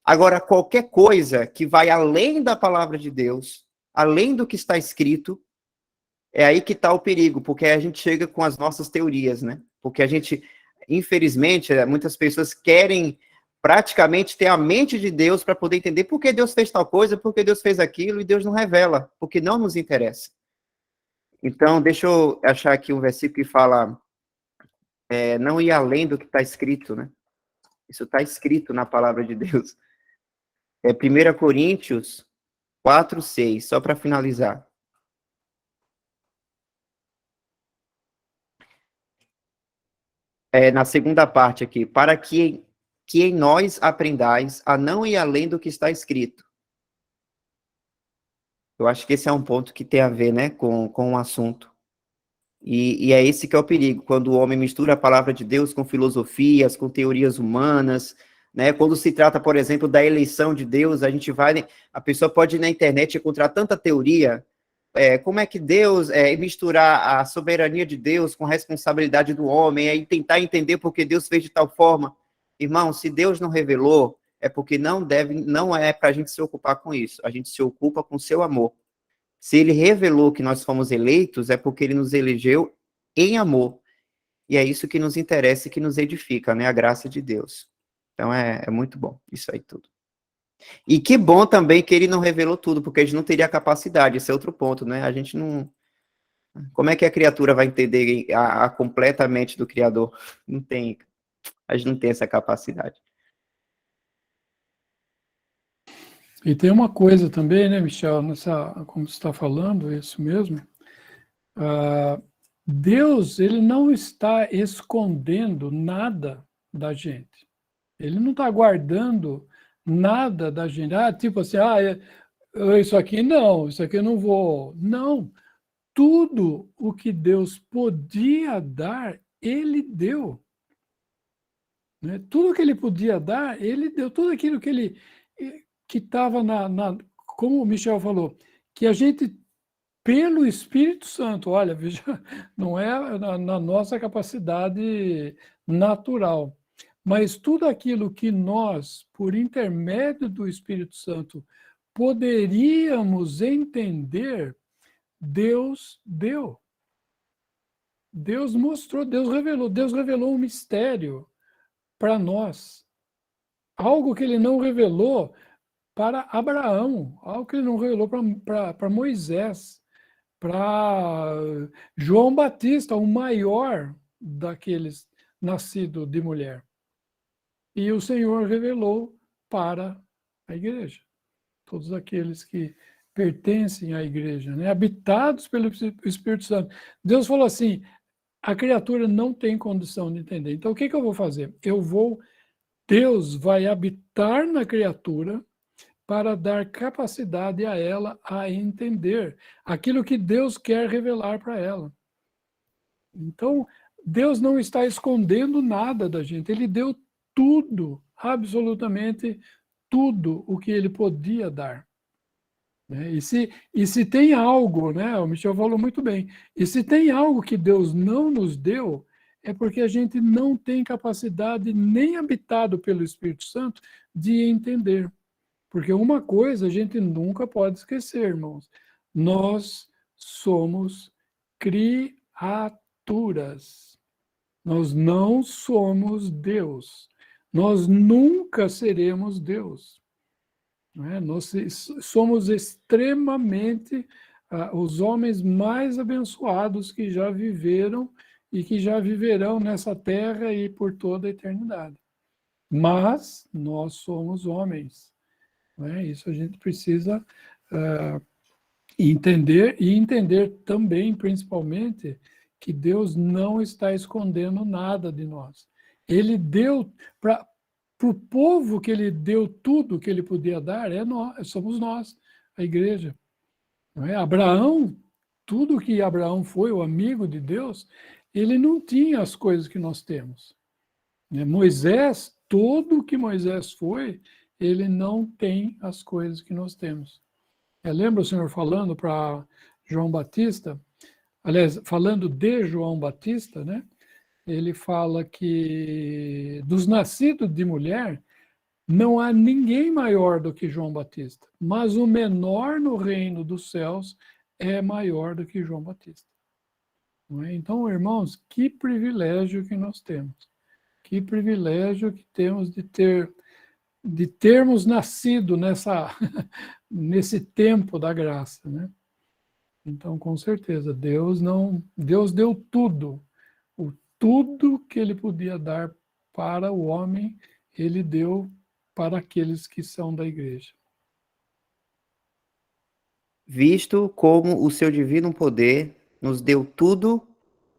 Agora, qualquer coisa que vai além da palavra de Deus, além do que está escrito, é aí que está o perigo, porque a gente chega com as nossas teorias, né? Porque a gente, infelizmente, muitas pessoas querem praticamente ter a mente de Deus para poder entender por que Deus fez tal coisa, por que Deus fez aquilo, e Deus não revela, porque não nos interessa. Então, deixa eu achar aqui um versículo que fala, não ir além do que está escrito, né? Isso está escrito na palavra de Deus. É 1 Coríntios 4:6, só para finalizar. Na segunda parte aqui, para que em nós aprendais a não ir além do que está escrito. Eu acho que esse é um ponto que tem a ver, né, com o assunto. E é esse que é o perigo, quando o homem mistura a palavra de Deus com filosofias, com teorias humanas, né? Quando se trata, por exemplo, da eleição de Deus, a pessoa pode ir na internet encontrar tanta teoria, como é que Deus, misturar a soberania de Deus com a responsabilidade do homem, aí tentar entender por que Deus fez de tal forma. Irmão, se Deus não revelou, é porque não é para a gente se ocupar com isso, a gente se ocupa com o seu amor. Se ele revelou que nós fomos eleitos, é porque ele nos elegeu em amor. E é isso que nos interessa e que nos edifica, né? A graça de Deus. Então é muito bom, isso aí tudo. E que bom também que ele não revelou tudo, porque a gente não teria capacidade, esse é outro ponto, né? A gente não... Como é que a criatura vai entender completamente do Criador? Não tem, a gente não tem essa capacidade. E tem uma coisa também, né, Michel, como você está falando, é isso mesmo. Deus, ele não está escondendo nada da gente. Ele não está guardando nada da gente. Tipo assim, isso aqui não, isso aqui eu não vou. Não. Tudo o que Deus podia dar, ele deu. Né? Tudo que ele podia dar, ele deu. Tudo aquilo que estava como o Michel falou, que a gente, pelo Espírito Santo, olha, veja, não é na nossa capacidade natural, mas tudo aquilo que nós, por intermédio do Espírito Santo, poderíamos entender, Deus deu. Deus mostrou, Deus revelou um mistério para nós. Algo que ele não revelou para Abraão, algo que ele não revelou para Moisés, para João Batista, o maior daqueles nascido de mulher. E o Senhor revelou para a igreja, todos aqueles que pertencem à igreja, né? Habitados pelo Espírito Santo. Deus falou assim, a criatura não tem condição de entender. Então, o que eu vou fazer? Deus vai habitar na criatura para dar capacidade a ela a entender aquilo que Deus quer revelar para ela. Então, Deus não está escondendo nada da gente, ele deu tudo, absolutamente tudo o que ele podia dar. Né? E se tem algo, né, o Michel falou muito bem, e se tem algo que Deus não nos deu, é porque a gente não tem capacidade, nem habitado pelo Espírito Santo, de entender. Porque uma coisa a gente nunca pode esquecer, irmãos. Nós somos criaturas. Nós não somos Deus. Nós nunca seremos Deus. Não é? Nós somos extremamente os homens mais abençoados que já viveram e que já viverão nessa terra e por toda a eternidade. Mas nós somos homens. Isso a gente precisa entender, e entender também, principalmente, que Deus não está escondendo nada de nós. Ele deu, para o povo que ele deu tudo que ele podia dar, somos nós, a igreja. Não é? Abraão, tudo que Abraão foi, o amigo de Deus, ele não tinha as coisas que nós temos. Moisés, tudo que Moisés foi, ele não tem as coisas que nós temos. Lembra o Senhor falando para João Batista, aliás, falando de João Batista, né? Ele fala que dos nascidos de mulher, não há ninguém maior do que João Batista, mas o menor no reino dos céus é maior do que João Batista. Não é? Então, irmãos, que privilégio que nós temos. Que privilégio que temos de termos nascido nesse tempo da graça, né? Então, com certeza, Deus deu tudo, tudo que ele podia dar para o homem, ele deu para aqueles que são da igreja. Visto como o seu divino poder nos deu tudo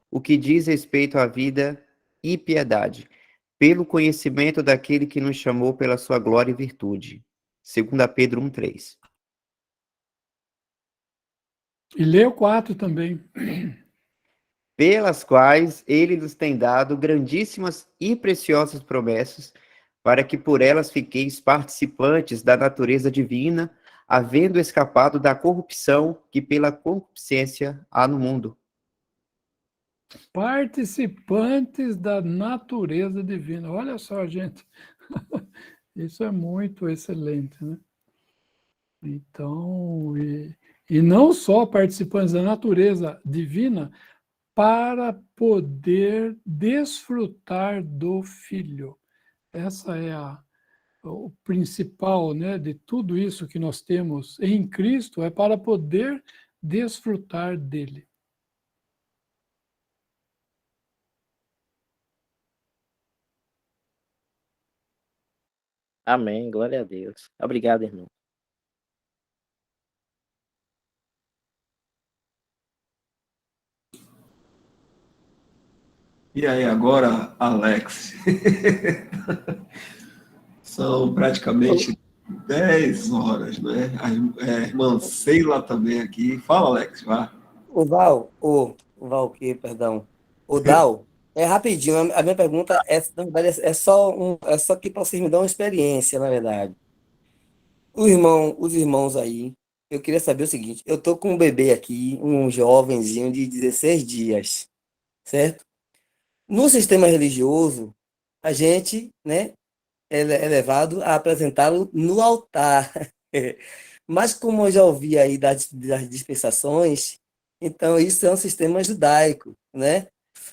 o que diz respeito à vida e piedade, pelo conhecimento daquele que nos chamou pela sua glória e virtude. 2 Pedro 1:3. E lê o 4 também. Pelas quais ele nos tem dado grandíssimas e preciosas promessas, para que por elas fiqueis participantes da natureza divina, havendo escapado da corrupção que pela concupiscência há no mundo. Participantes da natureza divina. Olha só, gente. Isso é muito excelente, né? Então, e não só participantes da natureza divina, para poder desfrutar do Filho. Essa é o principal, né, de tudo isso que nós temos em Cristo, é para poder desfrutar dele. Amém, glória a Deus. Obrigado, irmão. E aí, agora, Alex? São praticamente 10 horas, né? A irmã Sheila também aqui. Fala, Alex, vá. O Val que, perdão. O Dal, é rapidinho. A minha pergunta na verdade, é só que para vocês me dar uma experiência, na verdade. Os irmãos aí, eu queria saber o seguinte: eu tô com um bebê aqui, um jovenzinho de 16 dias, certo? No sistema religioso, a gente, né, é levado a apresentá-lo no altar. Mas como eu já ouvi aí das dispensações, então isso é um sistema judaico, né?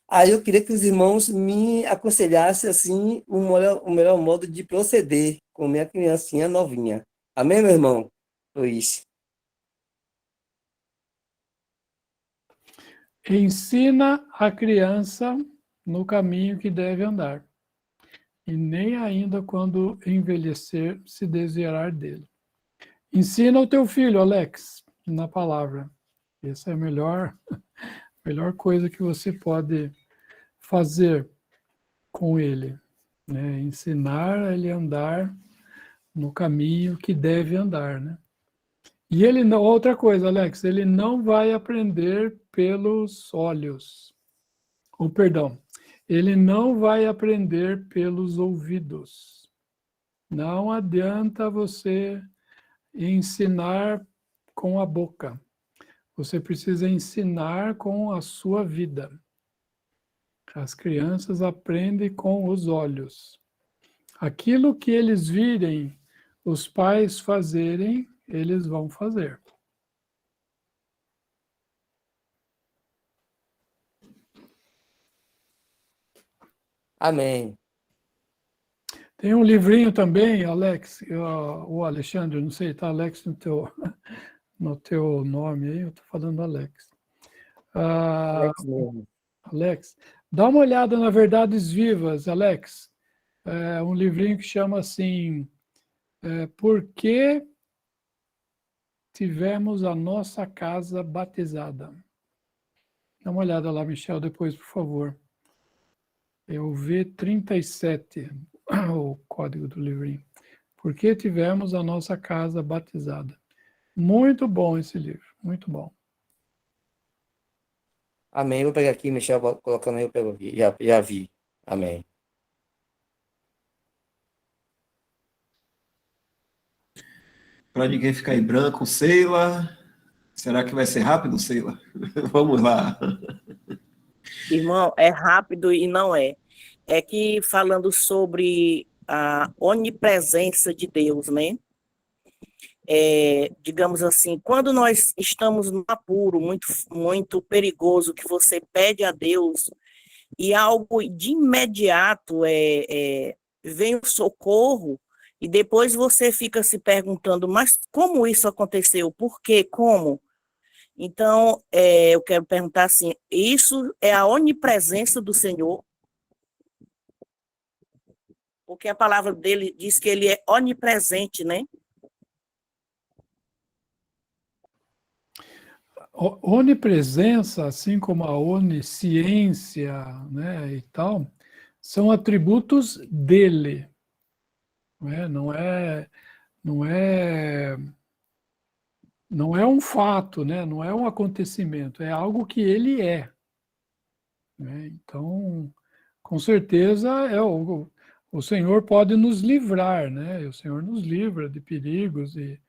Aí eu queria que os irmãos me aconselhassem assim o melhor modo de proceder com minha criancinha novinha. Amém, meu irmão? Luiz. Ensina a criança no caminho que deve andar, e nem ainda quando envelhecer se desviar dele. Ensina o teu filho, Alex, na palavra. Essa é a melhor coisa que você pode fazer com ele, né? Ensinar ele a andar no caminho que deve andar, né? E ele não, outra coisa, Alex, ele não vai aprender pelos olhos. Ou perdão, ele não vai aprender pelos ouvidos. Não adianta você ensinar com a boca. Você precisa ensinar com a sua vida. As crianças aprendem com os olhos. Aquilo que eles virem os pais fazerem, eles vão fazer. Amém. Tem um livrinho também, Alex, o Alexandre, não sei, tá Alex no teu nome aí, eu tô falando Alex. Alex mesmo. Alex, dá uma olhada na Verdades Vivas, Alex. É um livrinho que chama assim, Por que tivemos a nossa casa batizada? Dá uma olhada lá, Michel, depois, por favor. É o V37, o código do livrinho. Por que tivemos a nossa casa batizada? Muito bom esse livro, muito bom. Amém. Vou pegar aqui, Michel, colocando aí, eu pego aqui. Já vi. Amém. Para ninguém ficar em branco, Sheila. Será que vai ser rápido, Sheila? Vamos lá. Irmão, é rápido e não é. É que falando sobre a onipresença de Deus, né? Digamos assim, quando nós estamos num apuro muito, muito perigoso, que você pede a Deus e algo de imediato vem o socorro, e depois você fica se perguntando, mas como isso aconteceu? Por quê? Como? Então, eu quero perguntar assim, isso é a onipresença do Senhor? Porque a palavra dele diz que ele é onipresente, né? Onipresença, assim como a onisciência, né, e tal, são atributos dele. Não é um fato, né? Não é um acontecimento, é algo que ele é. Né? Então, com certeza, o Senhor pode nos livrar, né? O Senhor nos livra de perigos e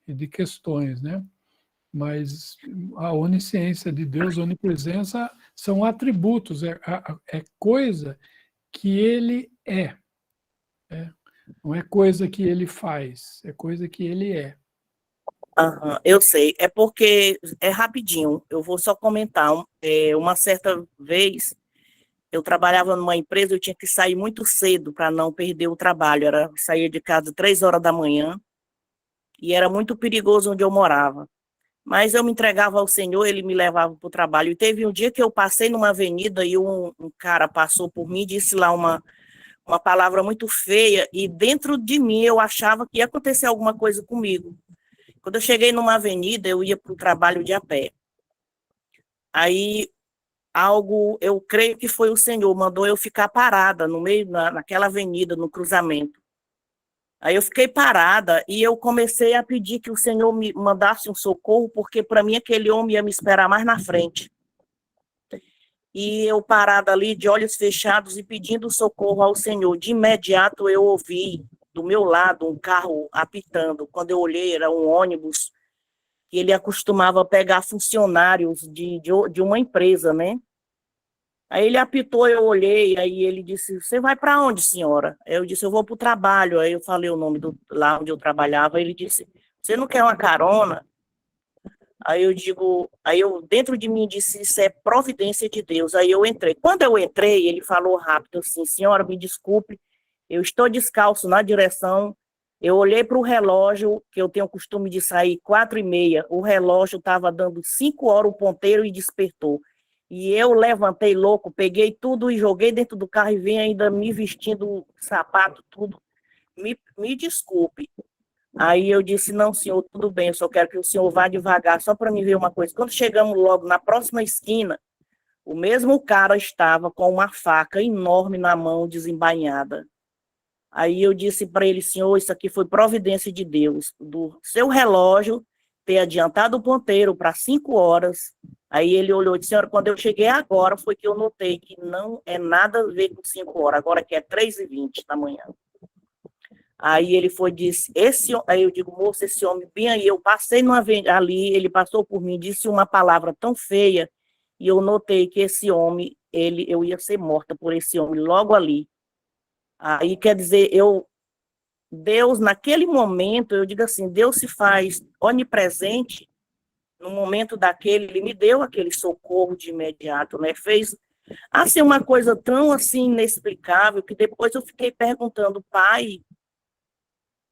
de questões, né? Mas a onisciência de Deus, a onipresença, são atributos, é coisa que ele é. Né? Não é coisa que ele faz, é coisa que ele é. Aham, eu sei. É porque é rapidinho. Eu vou só comentar. Uma certa vez eu trabalhava numa empresa, eu tinha que sair muito cedo para não perder o trabalho. Saía de casa 3 horas da manhã e era muito perigoso onde eu morava. Mas eu me entregava ao Senhor, ele me levava para o trabalho. E teve um dia que eu passei numa avenida e um cara passou por mim e disse lá uma palavra muito feia, e dentro de mim eu achava que ia acontecer alguma coisa comigo. Quando eu cheguei numa avenida, eu ia para o trabalho de a pé. Aí, eu creio que foi o Senhor, mandou eu ficar parada no meio, naquela avenida, no cruzamento. Aí eu fiquei parada e eu comecei a pedir que o Senhor me mandasse um socorro, porque para mim aquele homem ia me esperar mais na frente. E eu parada ali, de olhos fechados e pedindo socorro ao Senhor. De imediato eu ouvi do meu lado um carro apitando. Quando eu olhei, era um ônibus, e ele acostumava pegar funcionários de uma empresa, né? Aí ele apitou, eu olhei, aí ele disse, você vai para onde, senhora? Eu disse, eu vou para o trabalho. Aí eu falei o nome lá onde eu trabalhava, ele disse, você não quer uma carona? Aí eu dentro de mim disse, isso é providência de Deus. Aí eu entrei. Quando eu entrei, ele falou rápido assim, senhora, me desculpe, eu estou descalço na direção. Eu olhei para o relógio, que eu tenho o costume de sair 4h30, o relógio estava dando 5 horas o ponteiro e despertou. E eu levantei louco, peguei tudo e joguei dentro do carro e vim ainda me vestindo, sapato, tudo. Me desculpe. Aí eu disse, não, senhor, tudo bem, eu só quero que o senhor vá devagar, só para me ver uma coisa. Quando chegamos logo na próxima esquina, o mesmo cara estava com uma faca enorme na mão, desembainhada. Aí eu disse para ele, senhor, isso aqui foi providência de Deus, do seu relógio ter adiantado o ponteiro para 5 horas. Aí ele olhou e disse, senhora, quando eu cheguei agora, foi que eu notei que não é nada a ver com 5 horas, agora que é 3h20 da manhã. Aí ele foi e disse, aí eu digo, moço, esse homem, bem aí, eu passei ali, ele passou por mim, disse uma palavra tão feia, e eu notei que esse homem, eu ia ser morta por esse homem logo ali. Aí, quer dizer, Deus, naquele momento, eu digo assim, Deus se faz onipresente, no momento daquele, ele me deu aquele socorro de imediato, né? Fez, assim, uma coisa tão, assim, inexplicável, que depois eu fiquei perguntando, pai,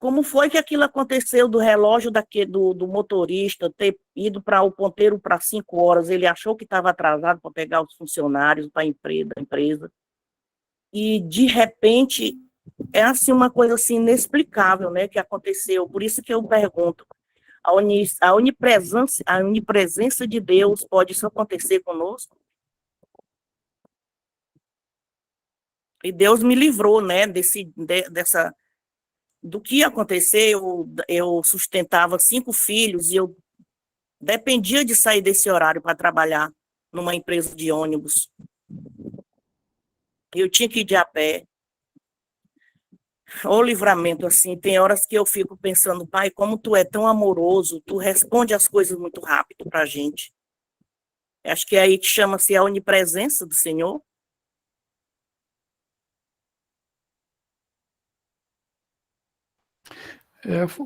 como foi que aquilo aconteceu do relógio do motorista ter ido para o ponteiro para 5 horas, ele achou que estava atrasado para pegar os funcionários da empresa, e de repente é assim uma coisa assim inexplicável, né, que aconteceu. Por isso que eu pergunto, a onipresença de Deus, pode isso acontecer conosco? E Deus me livrou, né, do que aconteceu. Eu sustentava 5 filhos e eu dependia de sair desse horário para trabalhar numa empresa de ônibus. Eu tinha que ir de a pé. O livramento, assim, tem horas que eu fico pensando, pai, como tu é tão amoroso, tu responde as coisas muito rápido para a gente. Acho que é aí que chama-se a onipresença do Senhor.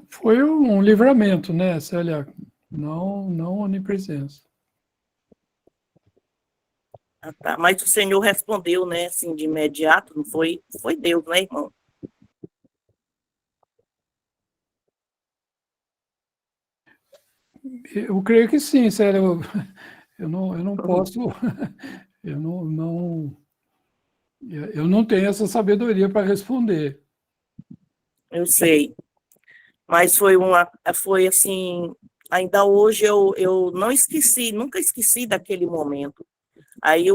Foi um livramento, né, Célia? Não onipresença. Ah, tá. Mas o Senhor respondeu, né, assim, de imediato, não foi? Foi Deus, né, irmão? Eu creio que sim, Célia. Eu não posso, eu não tenho essa sabedoria para responder. eu sei. Mas foi assim, ainda hoje eu não esqueci, nunca esqueci daquele momento. Aí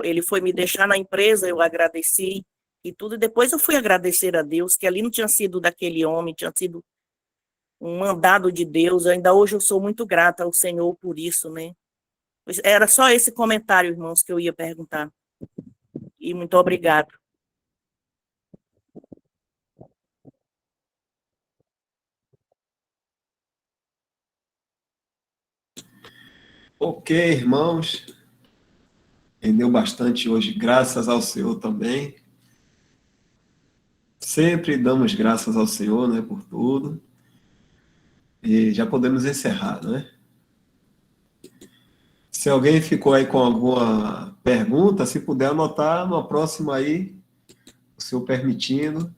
ele foi me deixar na empresa, eu agradeci e tudo, e depois eu fui agradecer a Deus, que ali não tinha sido daquele homem, tinha sido um mandado de Deus. Ainda hoje eu sou muito grata ao Senhor por isso, né? Era só esse comentário, irmãos, que eu ia perguntar. E muito obrigado. Ok, irmãos. Rendeu bastante hoje, graças ao Senhor também. Sempre damos graças ao Senhor, né, por tudo. E já podemos encerrar, né? Se alguém ficou aí com alguma pergunta, se puder anotar, no próximo aí, o senhor permitindo,